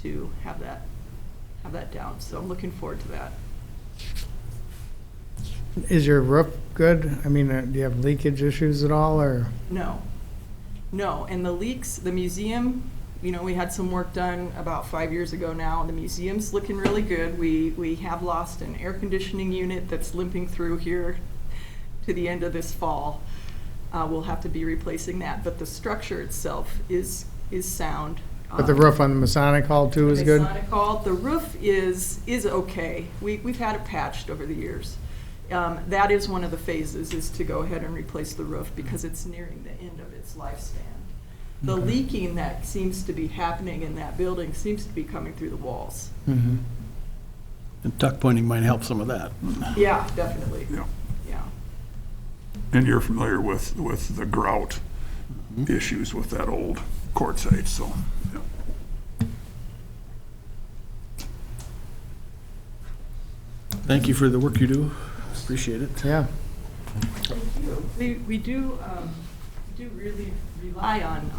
to have that down. So I'm looking forward to that. Is your roof good? I mean, do you have leakage issues at all, or? No, and the leaks, the museum, you know, we had some work done about 5 years ago now. The museum's looking really good. We have lost an air conditioning unit that's limping through here to the end of this fall. We'll have to be replacing that, but the structure itself is sound. But the roof on the Masonic Hall too is good? Masonic Hall, the roof is okay. We've had it patched over the years. That is one of the phases, is to go ahead and replace the roof because it's nearing the end of its lifespan. The leaking that seems to be happening in that building seems to be coming through the walls. Mhm. And tuck pointing might help some of that. Yeah, definitely. Yeah. Yeah. And you're familiar with the grout issues with that old court site, so, yeah. Thank you for the work you do. Appreciate it. Yeah. We do really rely on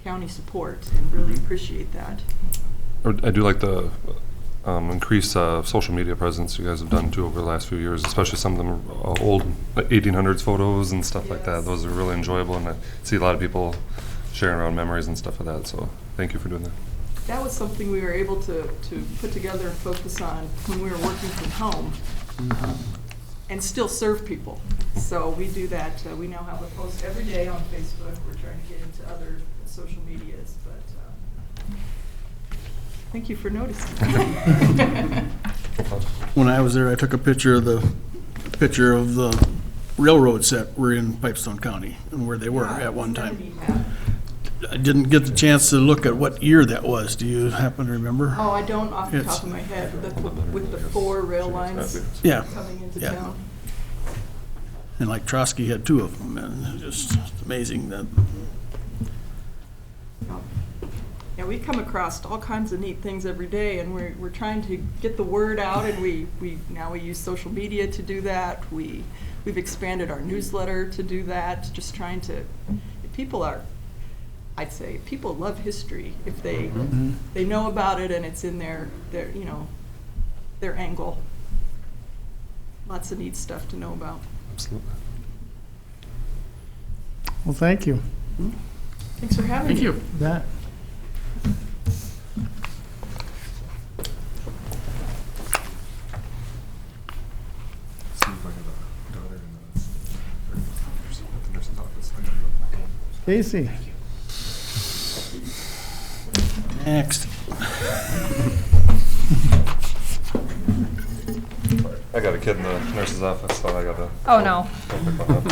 county support and really appreciate that. I do like the increased social media presence you guys have done too over the last few years, especially some of them old 1800s photos and stuff like that. Yes. Those are really enjoyable, and I see a lot of people sharing around memories and stuff like that. So thank you for doing that. That was something we were able to put together and focus on when we were working from home and still serve people. So we do that. We now have a post every day on Facebook. We're trying to get into other social medias, but thank you for noticing. When I was there, I took a picture of the railroad set were in Pipestone County and where they were at one time. I didn't get the chance to look at what year that was. Do you happen to remember? Oh, I don't off the It's- top of my head, with the 4 rail lines Yeah, coming into Yeah. town. and like Trotsky had 2 of them, and just amazing that, Yeah, we come across all kinds of neat things every day, and we're trying to get the word out, and now we use social media to do that. We've expanded our newsletter to do that, just trying to, I'd say, people love history if they know about it and it's in their angle. Lots of neat stuff to know about. Absolutely. Well, thank you. Thanks for having me. Thank you. That. Casey. next. I got a kid in the nurse's office, so I gotta. Oh, no. go pick one up.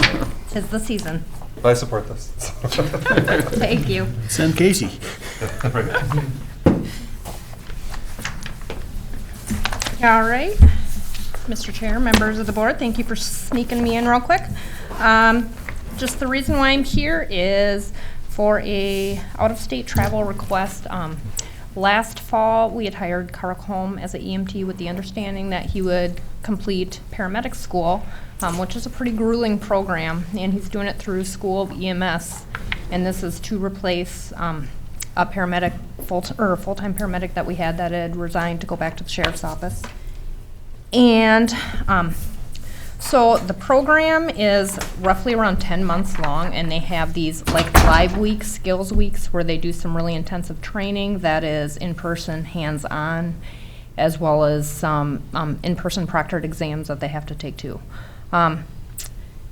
'Tis the season. I support this. Thank you. Send Casey. All right. Mr. Chair, members of the board, thank you for sneaking me in real quick. Just the reason why I'm here is for a out-of-state travel request. Last fall, we had hired Carl Holm as an EMT with the understanding that he would complete paramedic school, which is a pretty grueling program, and he's doing it through School of EMS. And this is to replace a paramedic, full-time paramedic that we had that had resigned to go back to the sheriff's office. And so the program is roughly around 10 months long, and they have these like live weeks, skills weeks, where they do some really intensive training that is in-person, hands-on, as well as some in-person proctored exams that they have to take too.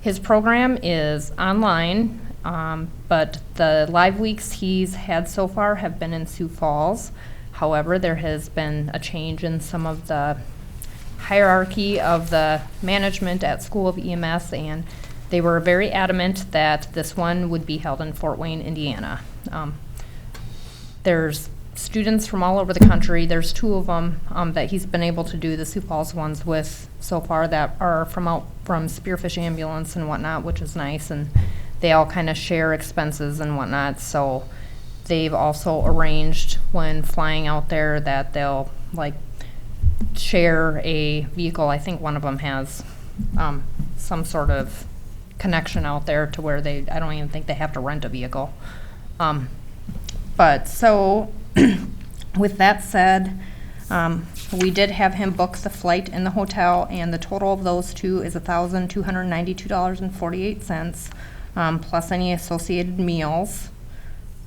His program is online, but the live weeks he's had so far have been in Sioux Falls. However, there has been a change in some of the hierarchy of the management at School of EMS, and they were very adamant that this one would be held in Fort Wayne, Indiana. There's students from all over the country. There's 2 of them that he's been able to do the Sioux Falls ones with so far that are from Spearfish Ambulance and whatnot, which is nice, and they all kind of share expenses and whatnot. So they've also arranged when flying out there that they'll like share a vehicle. I think one of them has some sort of connection out there to where I don't even think they have to rent a vehicle. But so with that said, we did have him book the flight and the hotel, and the total of those 2 is $1,292.48, plus any associated meals.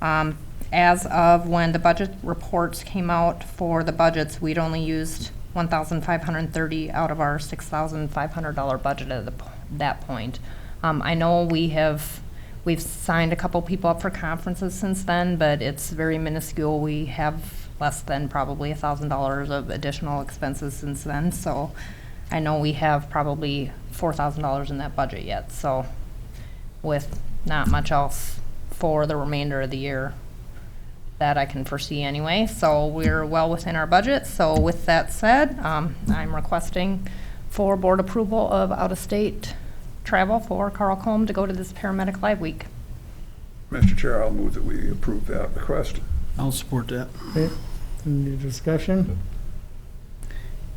As of when the budget reports came out for the budgets, we'd only used $1,530 out of our $6,500 budget at that point. I know we've signed a couple people up for conferences since then, but it's very minuscule. We have less than probably $1,000 of additional expenses since then. So I know we have probably $4,000 in that budget yet. So with not much else for the remainder of the year that I can foresee anyway. So we're well within our budget. So with that said, I'm requesting for board approval of out-of-state travel for Carl Combe to go to this paramedic live week. Mr. Chair, I'll move that we approve that request. I'll support that. Okay. Any discussion?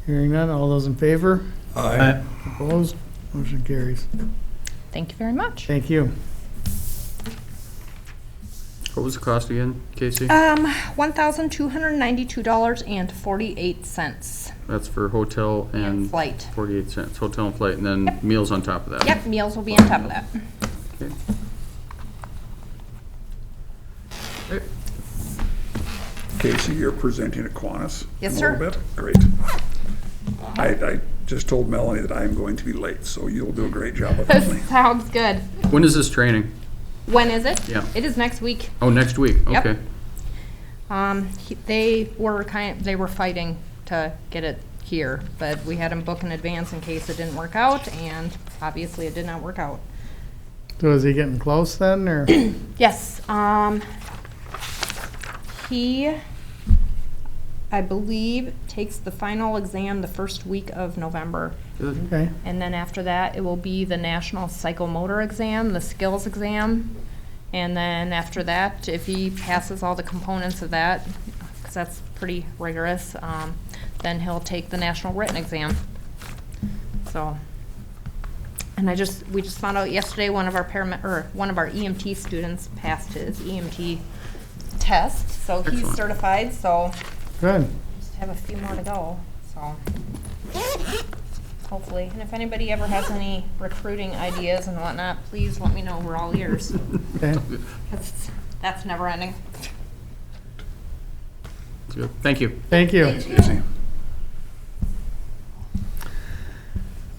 Hearing none, all those in favor? Aye. Opposed? Motion carries. Thank you very much. Thank you. What was the cost again, Casey? $1,292.48. That's for hotel and Flight. 48 cents. Hotel and flight, and then meals on top of that. Yep, meals will be on top of that. Okay. Casey, you're presenting at Kiwanis Yes, in a sir. little bit? Great. I just told Melanie that I am going to be late, so you'll do a great job of Melanie. Sounds good. When is this training? When is it? Yeah. It is next week. Oh, next week, Yep. okay. They were fighting to get it here, but we had them book in advance in case it didn't work out, and obviously it did not work out. So is he getting close then, or? Yes, He, I believe, takes the final exam the first week of November. Okay. And then after that, it will be the national psychomotor exam, the skills exam. And then after that, if he passes all the components of that, because that's pretty rigorous, then he'll take the national written exam. So, and we just found out yesterday one of our EMT students passed his EMT test, so he's Excellent. certified. So Good. just have a few more to go. So hopefully, and if anybody ever has any recruiting ideas and whatnot, please let me know. We're all ears. Okay. That's never ending. Good. Thank you. Thank you. Easy.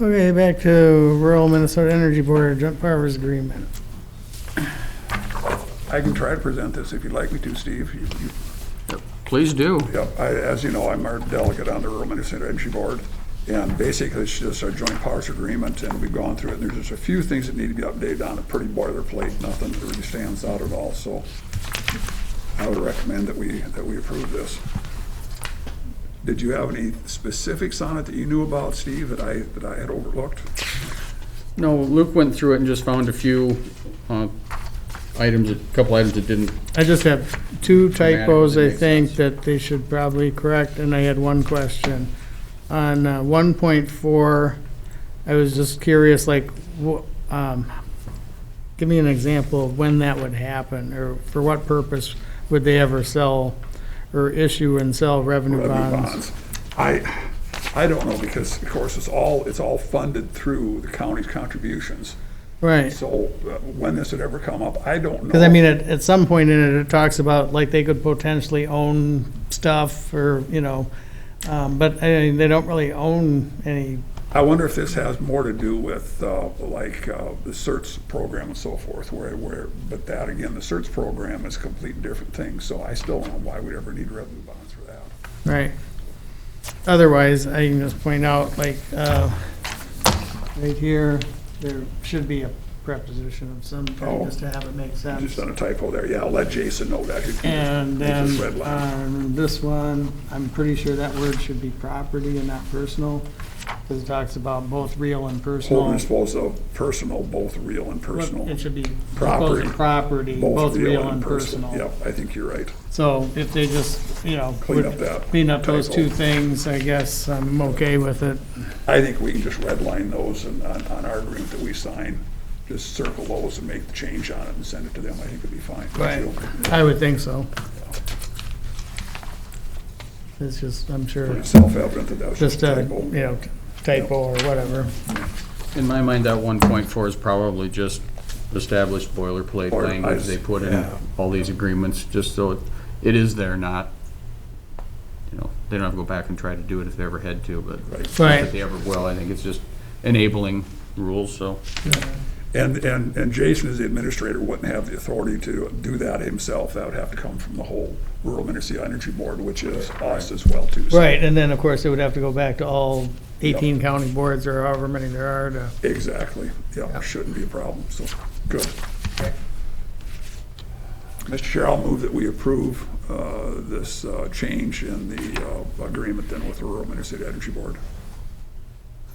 Okay, back to Rural Minnesota Energy Board Joint Powers Agreement. I can try to present this if you'd like me to, Steve. Please do. Yep, as you know, I'm our delegate on the Rural Minnesota Energy Board, and basically it's just our joint powers agreement, and we've gone through it, and there's just a few things that need to be updated on it, pretty boilerplate, nothing that really stands out at all, so I would recommend that we approve this. Did you have any specifics on it that you knew about, Steve, that I had overlooked? No, Luke went through it and just found a few items, a couple items that didn't. I just have two typos, I Grammatically makes think, sense. that they should probably correct, and I had one question. On 1.4, I was just curious, like, give me an example of when that would happen, or for what purpose would they ever sell or issue and sell revenue bonds? I don't know, because of course it's all funded through the county's contributions. Right. So when this would ever come up, I don't know. Because, I mean, at some point in it, it talks about, like, they could potentially own stuff, or, but, I mean, they don't really own any. I wonder if this has more to do with, the CERTS program and so forth, but that, again, the CERTS program is a completely different thing, so I still don't know why we'd ever need revenue bonds for that. Right. Otherwise, I can just point out, like, right here, there should be a preposition of some kind, just to have it make sense. Just on a typo there, yeah, I'll let Jason know that. And then Just red line. on this one, I'm pretty sure that word should be property and not personal, because it talks about both real and personal. Holding disposed of personal, both real and personal. It should be Property. property, both real and personal. Yep, I think you're right. So if they just, Clean up that clean up those typo. two things, I guess I'm okay with it. I think we can just redline those and on our agreement that we sign, just circle those and make the change on it and send it to them. I think it'd be fine. Right. I would think so. It's just, I'm sure, It's self-evident that that was just just a a, typo. typo or whatever. In my mind, that 1.4 is probably just established boilerplate Or language they put in yeah. all these agreements, just so it is there, not, they don't have to go back and try to do it if they ever had to, but not Right. that they ever will. I think it's just enabling rules, so. And Jason, as the administrator, wouldn't have the authority to do that himself. That would have to come from the whole Rural Minnesota Energy Board, which is us as well, too. So- Right, and then, of course, it would have to go back to all 18 county boards, or however many there are to. Exactly. Yeah, shouldn't be a problem, so, good. Mr. Chair, I'll move that we approve this change in the agreement then with the Rural Minnesota Energy Board.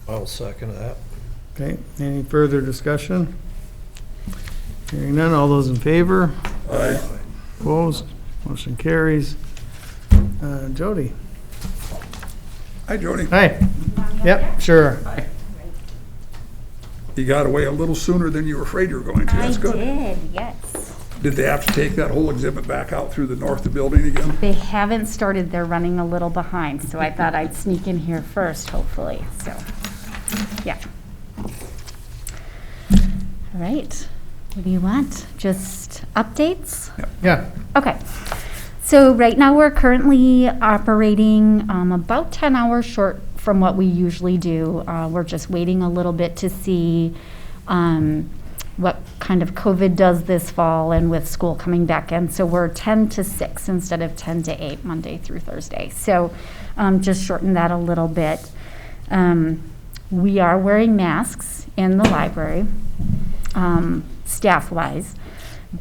I'll second that. Okay, any further discussion? Hearing none, all those in favor? Aye. Opposed? Motion carries. Jody? Hi, Jody. Hi. Yep, sure. You got away a little sooner than you were afraid you were going to. That's good. I did, yes. Did they have to take that whole exhibit back out through the north of the building again? They haven't started, they're running a little behind, so I thought I'd sneak in here first, hopefully, so, yeah. All right, what do you want? Just updates? Yeah. Okay. So right now, we're currently operating about 10 hours short from what we usually do. We're just waiting a little bit to see what kind of COVID does this fall, and with school coming back in. So we're 10 to 6 instead of 10 to 8, Monday through Thursday. So just shorten that a little bit. We are wearing masks in the library, staff-wise.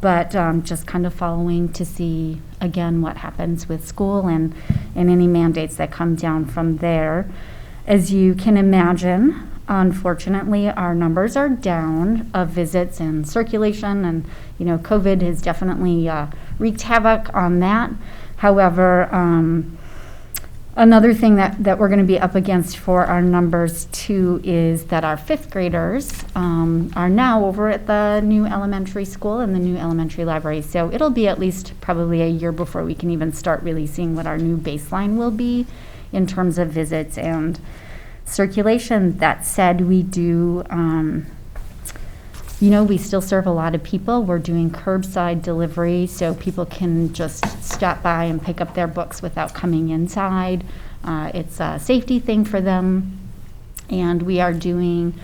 but just kind of following to see, again, what happens with school and any mandates that come down from there. As you can imagine, unfortunately, our numbers are down of visits and circulation, and COVID has definitely wreaked havoc on that. However, another thing that we're going to be up against for our numbers too is that our fifth graders are now over at the new elementary school and the new elementary library. So it'll be at least probably a year before we can even start really seeing what our new baseline will be in terms of visits and circulation. That said, we do, we still serve a lot of people. We're doing curbside delivery, so people can just stop by and pick up their books without coming inside. It's a safety thing for them. And we are doing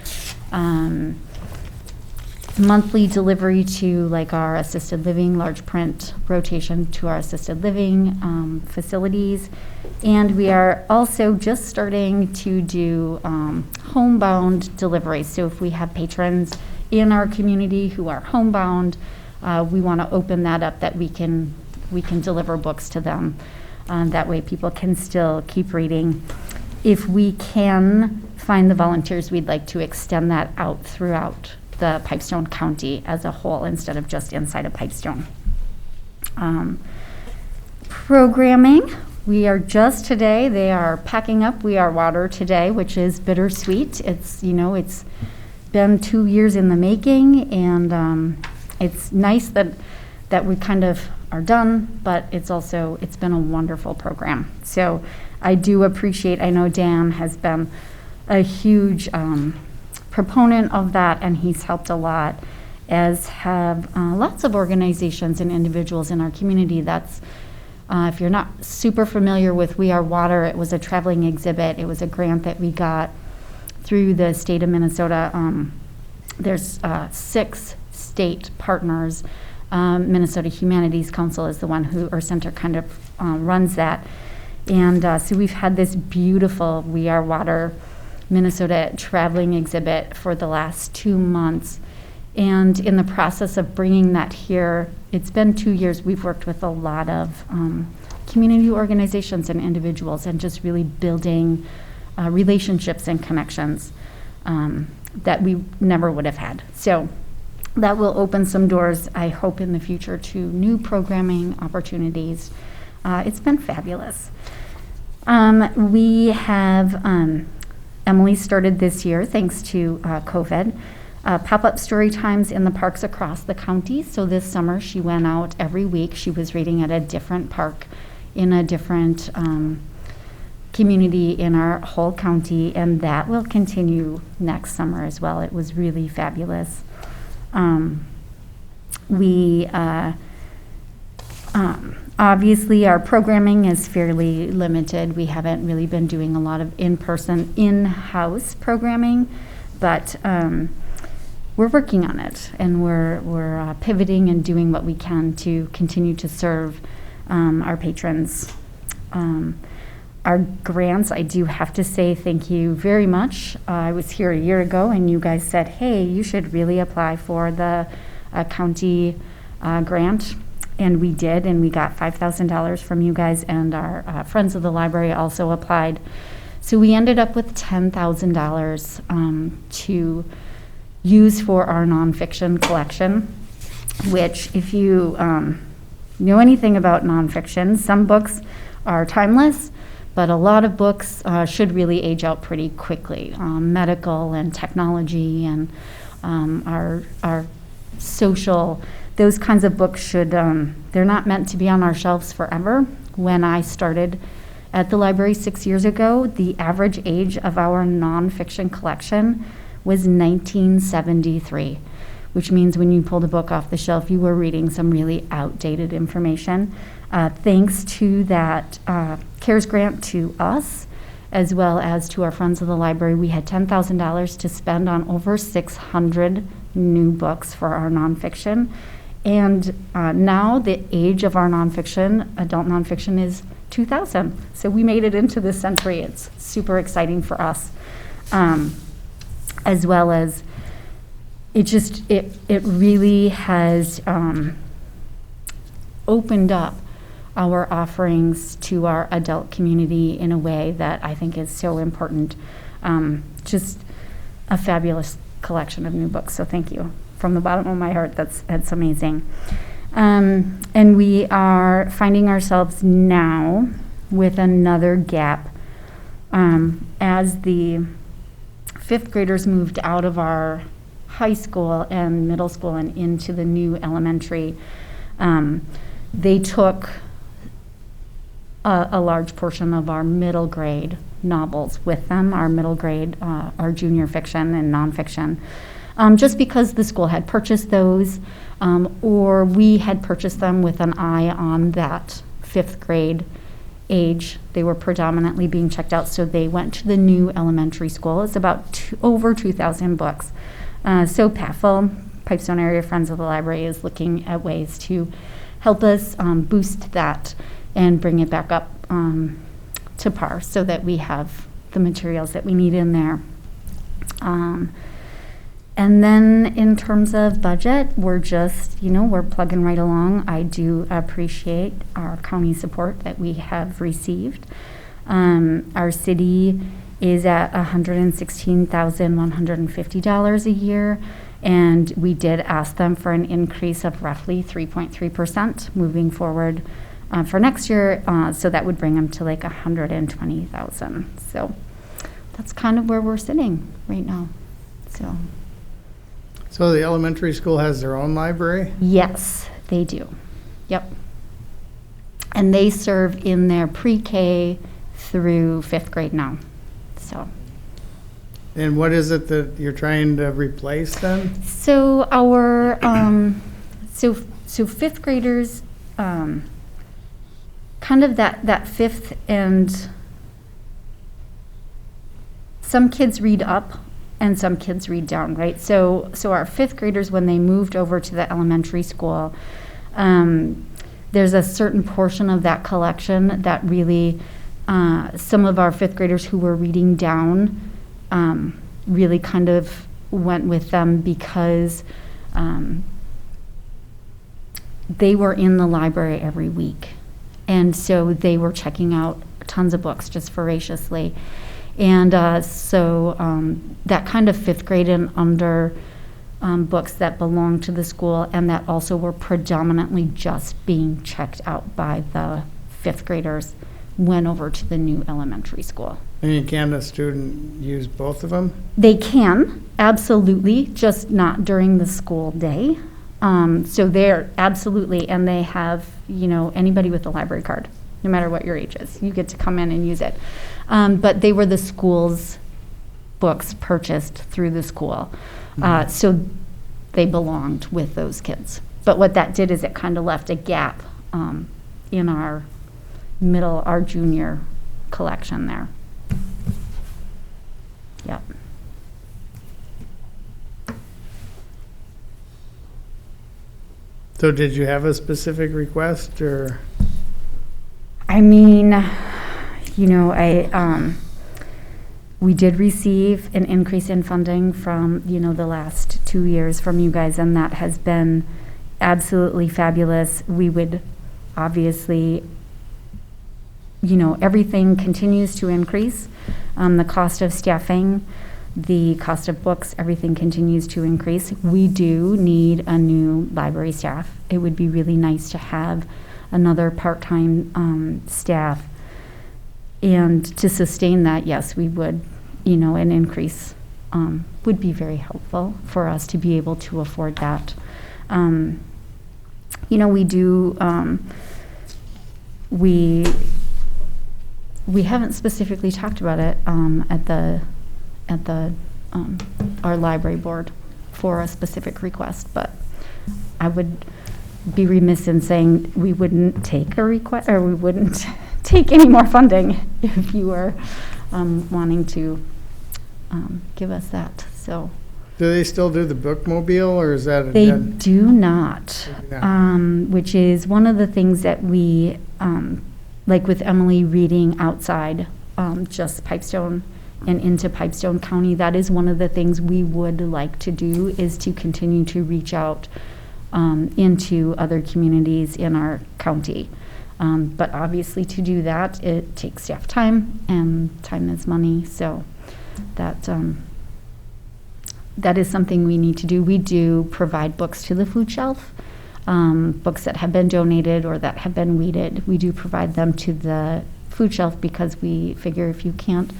monthly delivery to like our assisted living, large print rotation to our assisted living facilities. And we are also just starting to do homebound delivery. So if we have patrons in our community who are homebound, we want to open that up, that we can deliver books to them. That way people can still keep reading. If we can find the volunteers, we'd like to extend that out throughout the Pipestone County as a whole instead of just inside of Pipestone. Programming, we are just today, they are packing up We Are Water today, which is bittersweet. It's, it's been 2 years in the making, and it's nice that we kind of are done, but it's been a wonderful program. So I do appreciate, I know Dan has been a huge proponent of that, and he's helped a lot, as have lots of organizations and individuals in our community. That's, if you're not super familiar with We Are Water, it was a traveling exhibit. It was a grant that we got through the state of Minnesota. There's 6 state partners. Minnesota Humanities Council is the one or center kind of runs that. And so we've had this beautiful We Are Water Minnesota traveling exhibit for the last 2 months. And in the process of bringing that here, it's been 2 years. We've worked with a lot of community organizations and individuals, and just really building relationships and connections that we never would have had. So that will open some doors, I hope, in the future to new programming opportunities. It's been fabulous. We have, Emily started this year, thanks to COVID, pop-up story times in the parks across the county. So this summer she went out every week. She was reading at a different park in a different community in our whole county, and that will continue next summer as well. It was really fabulous. Obviously our programming is fairly limited. We haven't really been doing a lot of in-person, in-house programming, but we're working on it, and we're pivoting and doing what we can to continue to serve our patrons. Our grants, I do have to say thank you very much. I was here a year ago, and you guys said, hey, you should really apply for the county grant. And we did, and we got $5,000 from you guys, and our friends of the library also applied. So we ended up with $10,000 to use for our nonfiction collection, which, if you know anything about nonfiction, some books are timeless, but a lot of books should really age out pretty quickly. Medical and technology and our social, those kinds of books should, they're not meant to be on our shelves forever. When I started at the library 6 years ago, the average age of our nonfiction collection was 1973, which means when you pulled a book off the shelf, you were reading some really outdated information. Thanks to that CARES grant to us, as well as to our friends of the library, we had $10,000 to spend on over 600 new books for our nonfiction. And now the age of our nonfiction, adult nonfiction, is 2000. So we made it into this century. It's super exciting for us. As well as it really has opened up our offerings to our adult community in a way that I think is so important. Just a fabulous collection of new books, so thank you. From the bottom of my heart, that's amazing. And we are finding ourselves now with another gap. As the fifth graders moved out of our high school and middle school and into the new elementary, they took a large portion of our middle grade novels with them, our middle grade, our junior fiction and nonfiction, just because the school had purchased those, or we had purchased them with an eye on that fifth grade age. They were predominantly being checked out, so they went to the new elementary school. It's about over 2,000 books. So PAFL, Pipestone Area Friends of the Library, is looking at ways to help us boost that and bring it back up to par so that we have the materials that we need in there. And then in terms of budget, we're just, we're plugging right along. I do appreciate our county support that we have received. Our city is at $116,150 a year, and we did ask them for an increase of roughly 3.3% moving forward for next year, so that would bring them to like $120,000. So that's kind of where we're sitting right now. So the elementary school has their own library? Yes, they do. Yep. And they serve in their pre-K through fifth grade now. So. And what is it that you're trying to replace then? So our so fifth graders, kind of that fifth, and some kids read up and some kids read down, right? So our fifth graders, when they moved over to the elementary school, there's a certain portion of that collection that really, some of our fifth graders who were reading down really kind of went with them because they were in the library every week. And so they were checking out tons of books just voraciously. And so that kind of fifth grade and under books that belong to the school and that also were predominantly just being checked out by the fifth graders went over to the new elementary school. And can a student use both of them? They can, absolutely, just not during the school day. So they're absolutely, and they have, anybody with a library card, no matter what your age is, you get to come in and use it. But they were the school's books purchased through the school. So they belonged with those kids. But what that did is it kind of left a gap in our junior collection there. Yep. So did you have a specific request or? I mean, we did receive an increase in funding from, the last 2 years from you guys, and that has been absolutely fabulous. We would obviously, everything continues to increase. The cost of staffing, the cost of books, everything continues to increase. We do need a new library staff. It would be really nice to have another part-time staff. And to sustain that, yes, we would, an increase would be very helpful for us to be able to afford that. We do, we haven't specifically talked about it at our library board for a specific request, but I would be remiss in saying we wouldn't take a request, or we wouldn't take any more funding if you were wanting to give us that. So. Do they still do the bookmobile, or is that a They dead? do not, which is one of the things that we, like with Emily reading outside, just Pipestone and into Pipestone County. That is one of the things we would like to do, is to continue to reach out into other communities in our county. But obviously to do that, it takes staff time, and time is money, so that that is something we need to do. We do provide books to the food shelf, books that have been donated or that have been weeded. We do provide them to the food shelf because we figure if you can't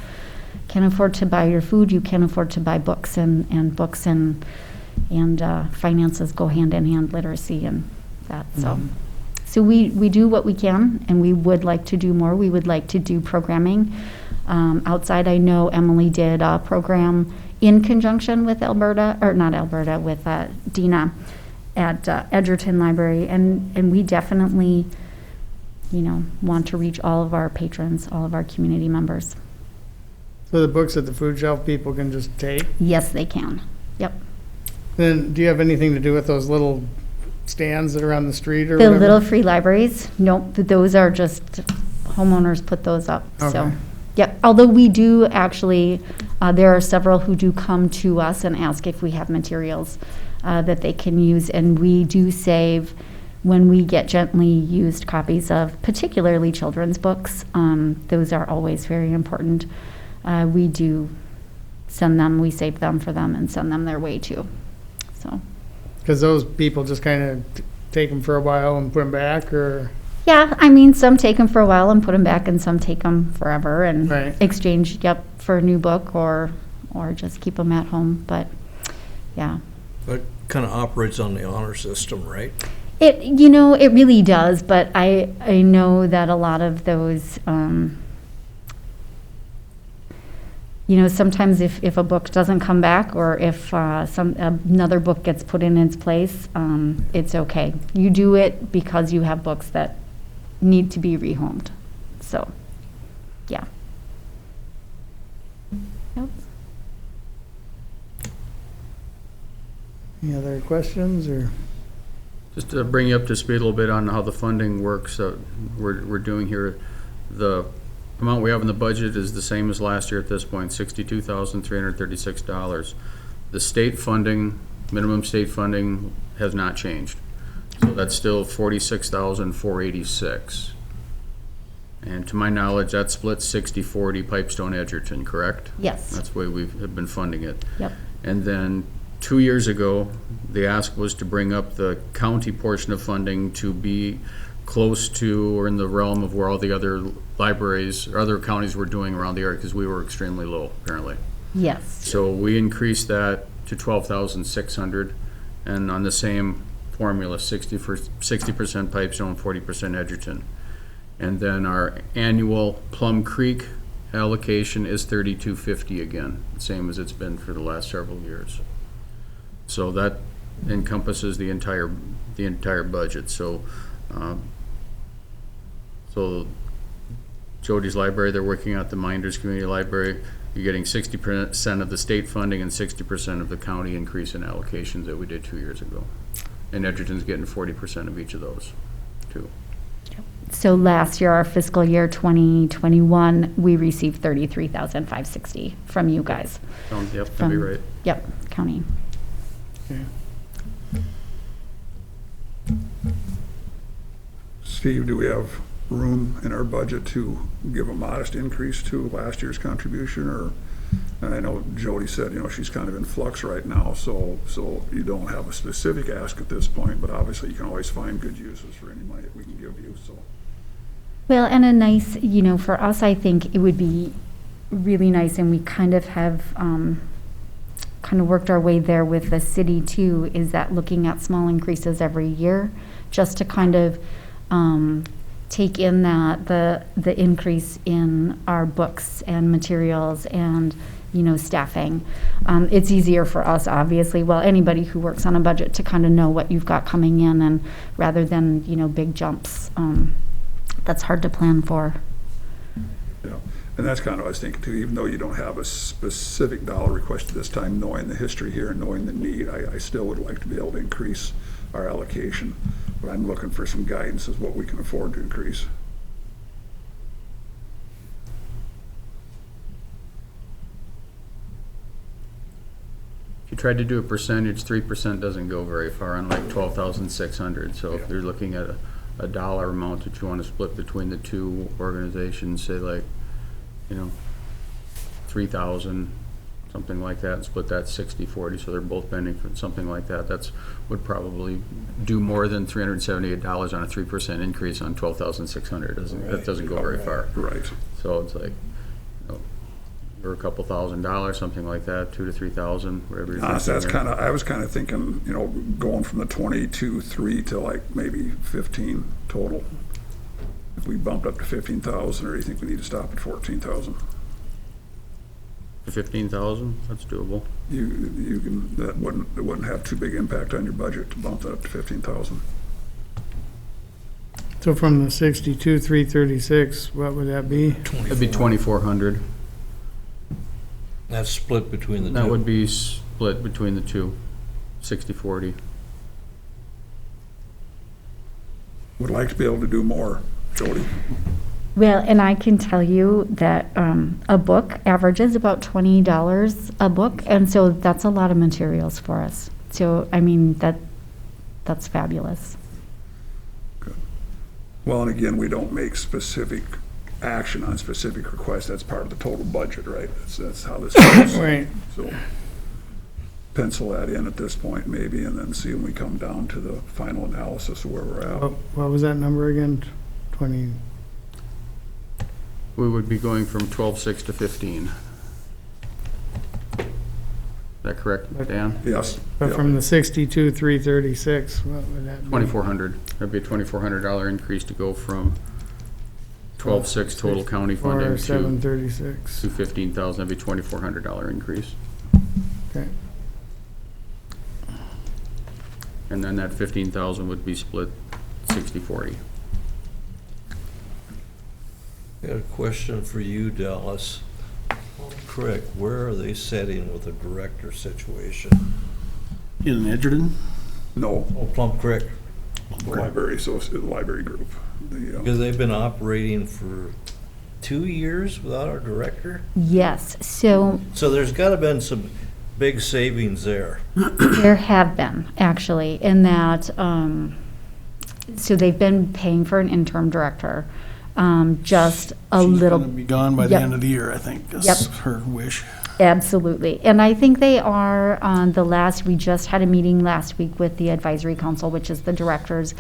afford to buy your food, you can't afford to buy books, and books and finances go hand in hand, literacy and that. So we do what we can, and we would like to do more. We would like to do programming outside. I know Emily did a program in conjunction with with Dina at Edgerton Library, and we definitely, want to reach all of our patrons, all of our community members. So the books at the food shelf people can just take? Yes, they can. Yep. Then, do you have anything to do with those little stands that are on the street or The whatever? little free libraries? Nope, those are just homeowners put those up, so. Okay. Yep, although we do actually, there are several who do come to us and ask if we have materials that they can use, and we do save, when we get gently used copies of particularly children's books, those are always very important. We do send them, we save them for them and send them their way too, so. Because those people just kind of take them for a while and put them back, or? Yeah, I mean, some take them for a while and put them back, and some take them forever and Right. exchange, for a new book, or just keep them at home, but, yeah. That kind of operates on the honor system, right? It, it really does, but I know that a lot of those, sometimes if a book doesn't come back, or if another book gets put in its place, it's okay. You do it because you have books that need to be rehomed. So, yeah. Yep. Any other questions, or? Just to bring you up to speed a little bit on how the funding works, we're doing here. The amount we have in the budget is the same as last year at this point, $62,336. The state funding, minimum state funding, has not changed. So that's still $46,486. And to my knowledge, that splits 60-40 Pipestone Edgerton, correct? Yes. That's the way we have been funding it. Yep. And then 2 years ago, the ask was to bring up the county portion of funding to be close to or in the realm of where all the other libraries or other counties were doing around the area, because we were extremely low, apparently. Yes. So we increased that to $12,600, and on the same formula, 60% Pipestone, 40% Edgerton. And then our annual Plum Creek allocation is $3,250 again, same as it's been for the last several years. So that encompasses the entire budget. So, so Jody's Library, they're working out the Minders Community Library. You're getting 60% of the state funding and 60% of the county increase in allocations that we did 2 years ago. And Edgerton's getting 40% of each of those, too. So last year, our fiscal year 2021, we received $33,560 from you guys. Yep, that'd be right. Yep, county. Okay. Steve, do we have room in our budget to give a modest increase to last year's contribution, or? And I know Jody said, she's kind of in flux right now, so you don't have a specific ask at this point, but obviously you can always find good uses for any money that we can give you, so. Well, and a nice, for us, I think it would be really nice, and we kind of have worked our way there with the city too, is that looking at small increases every year, just to kind of take in that the increase in our books and materials and staffing. It's easier for us, obviously, anybody who works on a budget, to kind of know what you've got coming in, and rather than big jumps, that's hard to plan for. Yeah, and that's kind of what I was thinking too, even though you don't have a specific dollar request at this time, knowing the history here and knowing the need, I still would like to be able to increase our allocation, but I'm looking for some guidance as what we can afford to increase. tried to do a percentage, 3% doesn't go very far on like 12,600. So if you're looking at a dollar amount that you want to split between the two organizations, say like, 3,000, something like that, and split that 60/40, so they're both benefiting, something like that. That's would probably do more than $378 on a 3% increase on 12,600. That doesn't go very far. Right. So it's like, or a couple $1,000, something like that, 2,000 to 3,000, whatever you're Honestly, thinking there. I was kind of thinking, going from the 22.3 to like maybe 15 total. If we bumped up to 15,000, or do you think we need to stop at 14,000? 15,000, that's doable. You can, it wouldn't have too big impact on your budget to bump that up to 15,000. So from the 62,336, what would that be? That'd be 2,400. That's split between the two. That would be split between the two, 60/40. Would like to be able to do more, Jody. Well, and I can tell you that a book averages about $20 a book, and so that's a lot of materials for us. So, I mean, that's fabulous. Well, and again, we don't make specific action on specific requests. That's part of the total budget, right? That's how this goes. Right. So pencil that in at this point maybe, and then see when we come down to the final analysis of where we're at. What was that number again? 20? We would be going from 12.6 to 15. Is that correct, Dan? Yes. But yeah. from the 62,336, what would that be? 2,400. That'd be a $2,400 increase to go from 12.6 total county funding to 736. 15,000. That'd be $2,400 increase. Okay. And then that 15,000 would be split 60/40. I got a question for you, Dallas. Crick, where are they setting with the director situation? In Edgerton? No, Oh, Plum Creek, the library group. because they've been operating for 2 years without our director? Yes, so So there's gotta been some big savings there. there have been, actually, in that, so they've been paying for an interim director, just a She's little. gonna be gone by the Yep. end of the year, I think. That's Yep. her wish. Absolutely. And I think they are on we just had a meeting last week with the advisory council, which is the directors,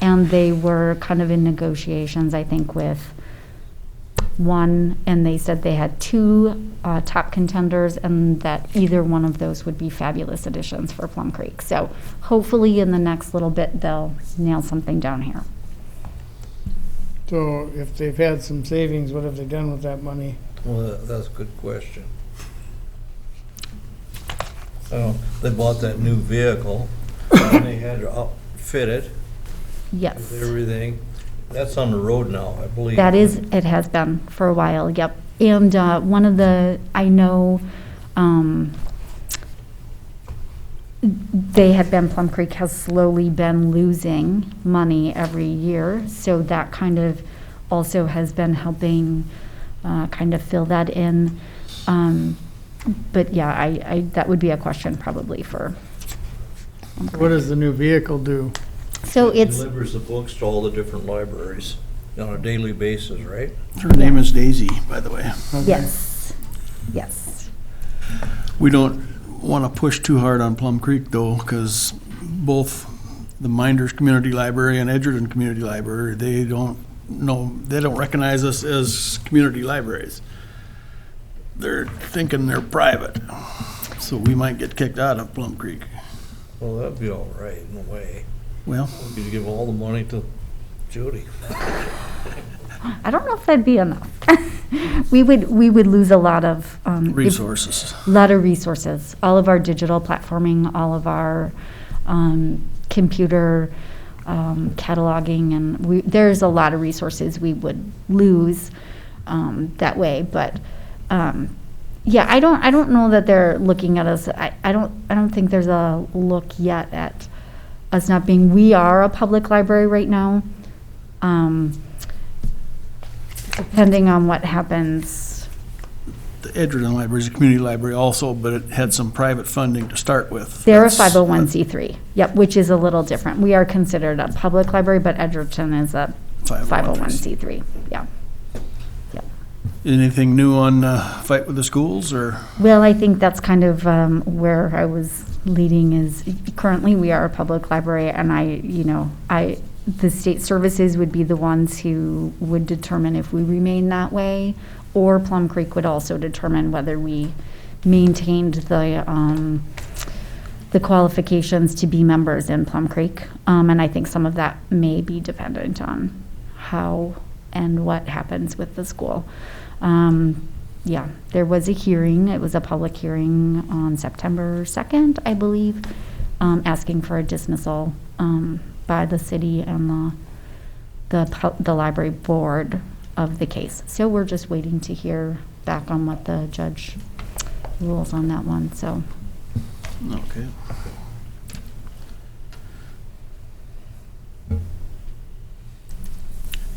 and they were kind of in negotiations, I think, with one, and they said they had two top contenders, and that either one of those would be fabulous additions for Plum Creek. So hopefully in the next little bit, they'll nail something down here. So if they've had some savings, what have they done with that money? Well, that's a good question. They bought that new vehicle, and they had to outfit it Yes. with everything. That's on the road now, I believe. That is, it has been for a while, yep. And one of the, I know, they had been, Plum Creek has slowly been losing money every year, so that kind of also has been helping kind of fill that in. But yeah, I that would be a question probably for. What does the new vehicle do? So it's, Delivers the books to all the different libraries on a daily basis, right? Her name is Daisy, by the way. yes, yes. We don't want to push too hard on Plum Creek, though, because both the Minders Community Library and Edgerton Community Library, they don't recognize us as community libraries. They're thinking they're private, so we might get kicked out of Plum Creek. Well, that'd be all right in a way. Well, We'd give all the money to Jody. I don't know if that'd be enough. We would lose a lot of. resources. A lot of resources, all of our digital platforming, all of our computer cataloging, and there's a lot of resources we would lose that way. But yeah, I don't know that they're looking at us. I don't think there's a look yet at us not being. We are a public library right now. Depending on what happens. Edgerton Library is a community library also, but it had some private funding to start with. They're a That's- 501c3, yep, which is a little different. We are considered a public library, but Edgerton is a 501c3, yeah. Yep. Anything new on Fight with the Schools, or? Well, I think that's kind of where I was leading is currently we are a public library and the state services would be the ones who would determine if we remain that way, or Plum Creek would also determine whether we maintained the qualifications to be members in Plum Creek. And I think some of that may be dependent on how and what happens with the school. Yeah, there was a hearing. It was a public hearing on September 2nd, I believe, asking for a dismissal by the city and the library board of the case. So we're just waiting to hear back on what the judge rules on that one. So. Okay.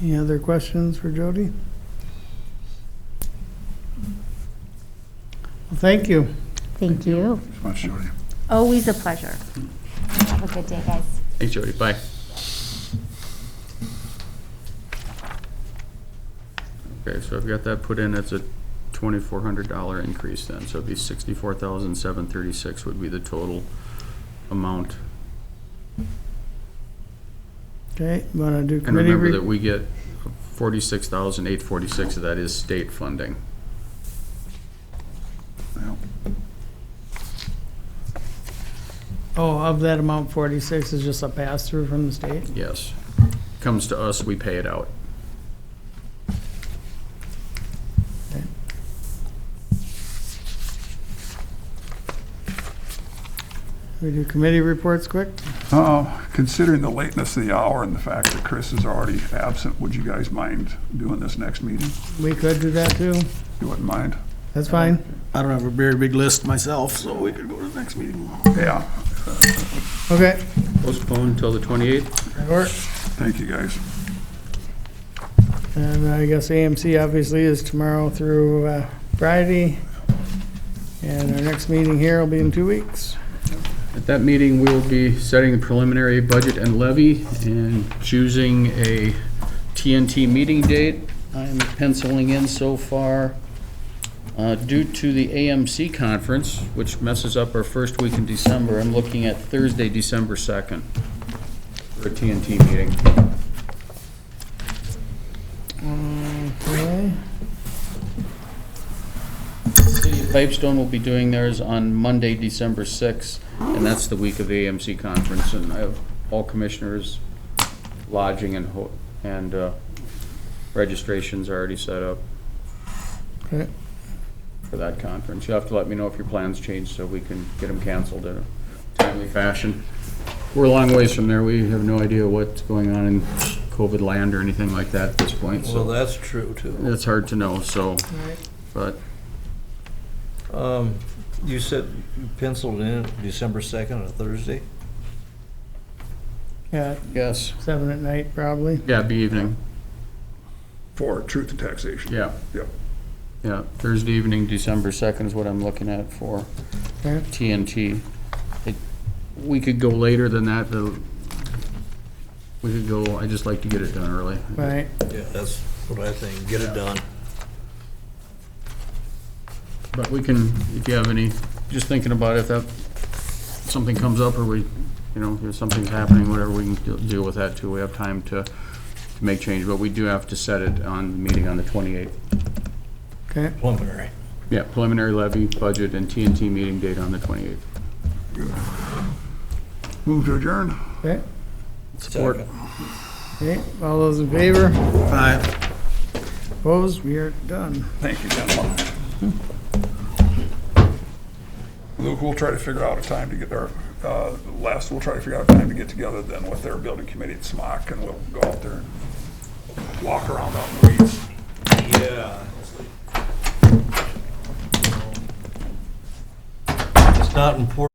Any other questions for Jody? Well, thank you. Thank you. Thanks much, Jody. Always a pleasure. Have a good day, guys. Thanks, Jody. Bye. Okay, so I've got that put in. That's a $2,400 increase then. So it'd be $64,736 would be the total amount. Okay, want to do And committee? remember that we get $46,846 of that is state funding. Oh, of that amount, 46 is just a pass-through from the state? Yes. Comes to us, we pay it out. We do committee reports quick? Considering the lateness of the hour and the fact that Chris is already absent, would you guys mind doing this next meeting? We could do that too. You wouldn't mind? That's fine. I don't have a very big list myself, so we could go to the next meeting. Yeah. Okay. Postpone until the 28th. Or, Thank you, guys. and I guess AMC obviously is tomorrow through Friday. And our next meeting here will be in 2 weeks. At that meeting, we will be setting the preliminary budget and levy and choosing a TNT meeting date. I'm penciling in so far. Due to the AMC conference, which messes up our first week in December, I'm looking at Thursday, December 2nd for a TNT meeting. Okay. City of Pipestone will be doing theirs on Monday, December 6th, and that's the week of the AMC conference, and I have all commissioners' lodging and registrations already set up Okay. for that conference. You'll have to let me know if your plans change so we can get them canceled in a timely fashion. We're a long ways from there. We have no idea what's going on in COVID land or anything like that at this point, Well, so that's true too. it's hard to know, so, but You said you penciled in December 2nd, a Thursday? Yeah, yes, 7 at night probably. yeah, be evening, For truth and taxation. yeah. Yep. Yeah, Thursday evening, December 2nd is what I'm looking at for Okay. TNT. We could go later than that, but we could go, I just like to get it done early. Right. Yeah, that's what I think. Get it done. But we can, if you have any, just thinking about if that, something comes up or we, if something's happening, whatever, we can deal with that too. We have time to make change, but we do have to set it on the meeting on the 28th. Okay. Preliminary. Yeah, preliminary levy, budget, and TNT meeting date on the 28th. Move to adjourn. Okay. Support. Second. Okay. All those in favor? Aye. Opposed? We are done. Thank you, gentlemen. Luke, we'll try to figure out a time to get our, we'll try to figure out a time to get together then with their building committee at SMOC, and we'll go out there and walk around out in the weeds. Yeah. It's not important.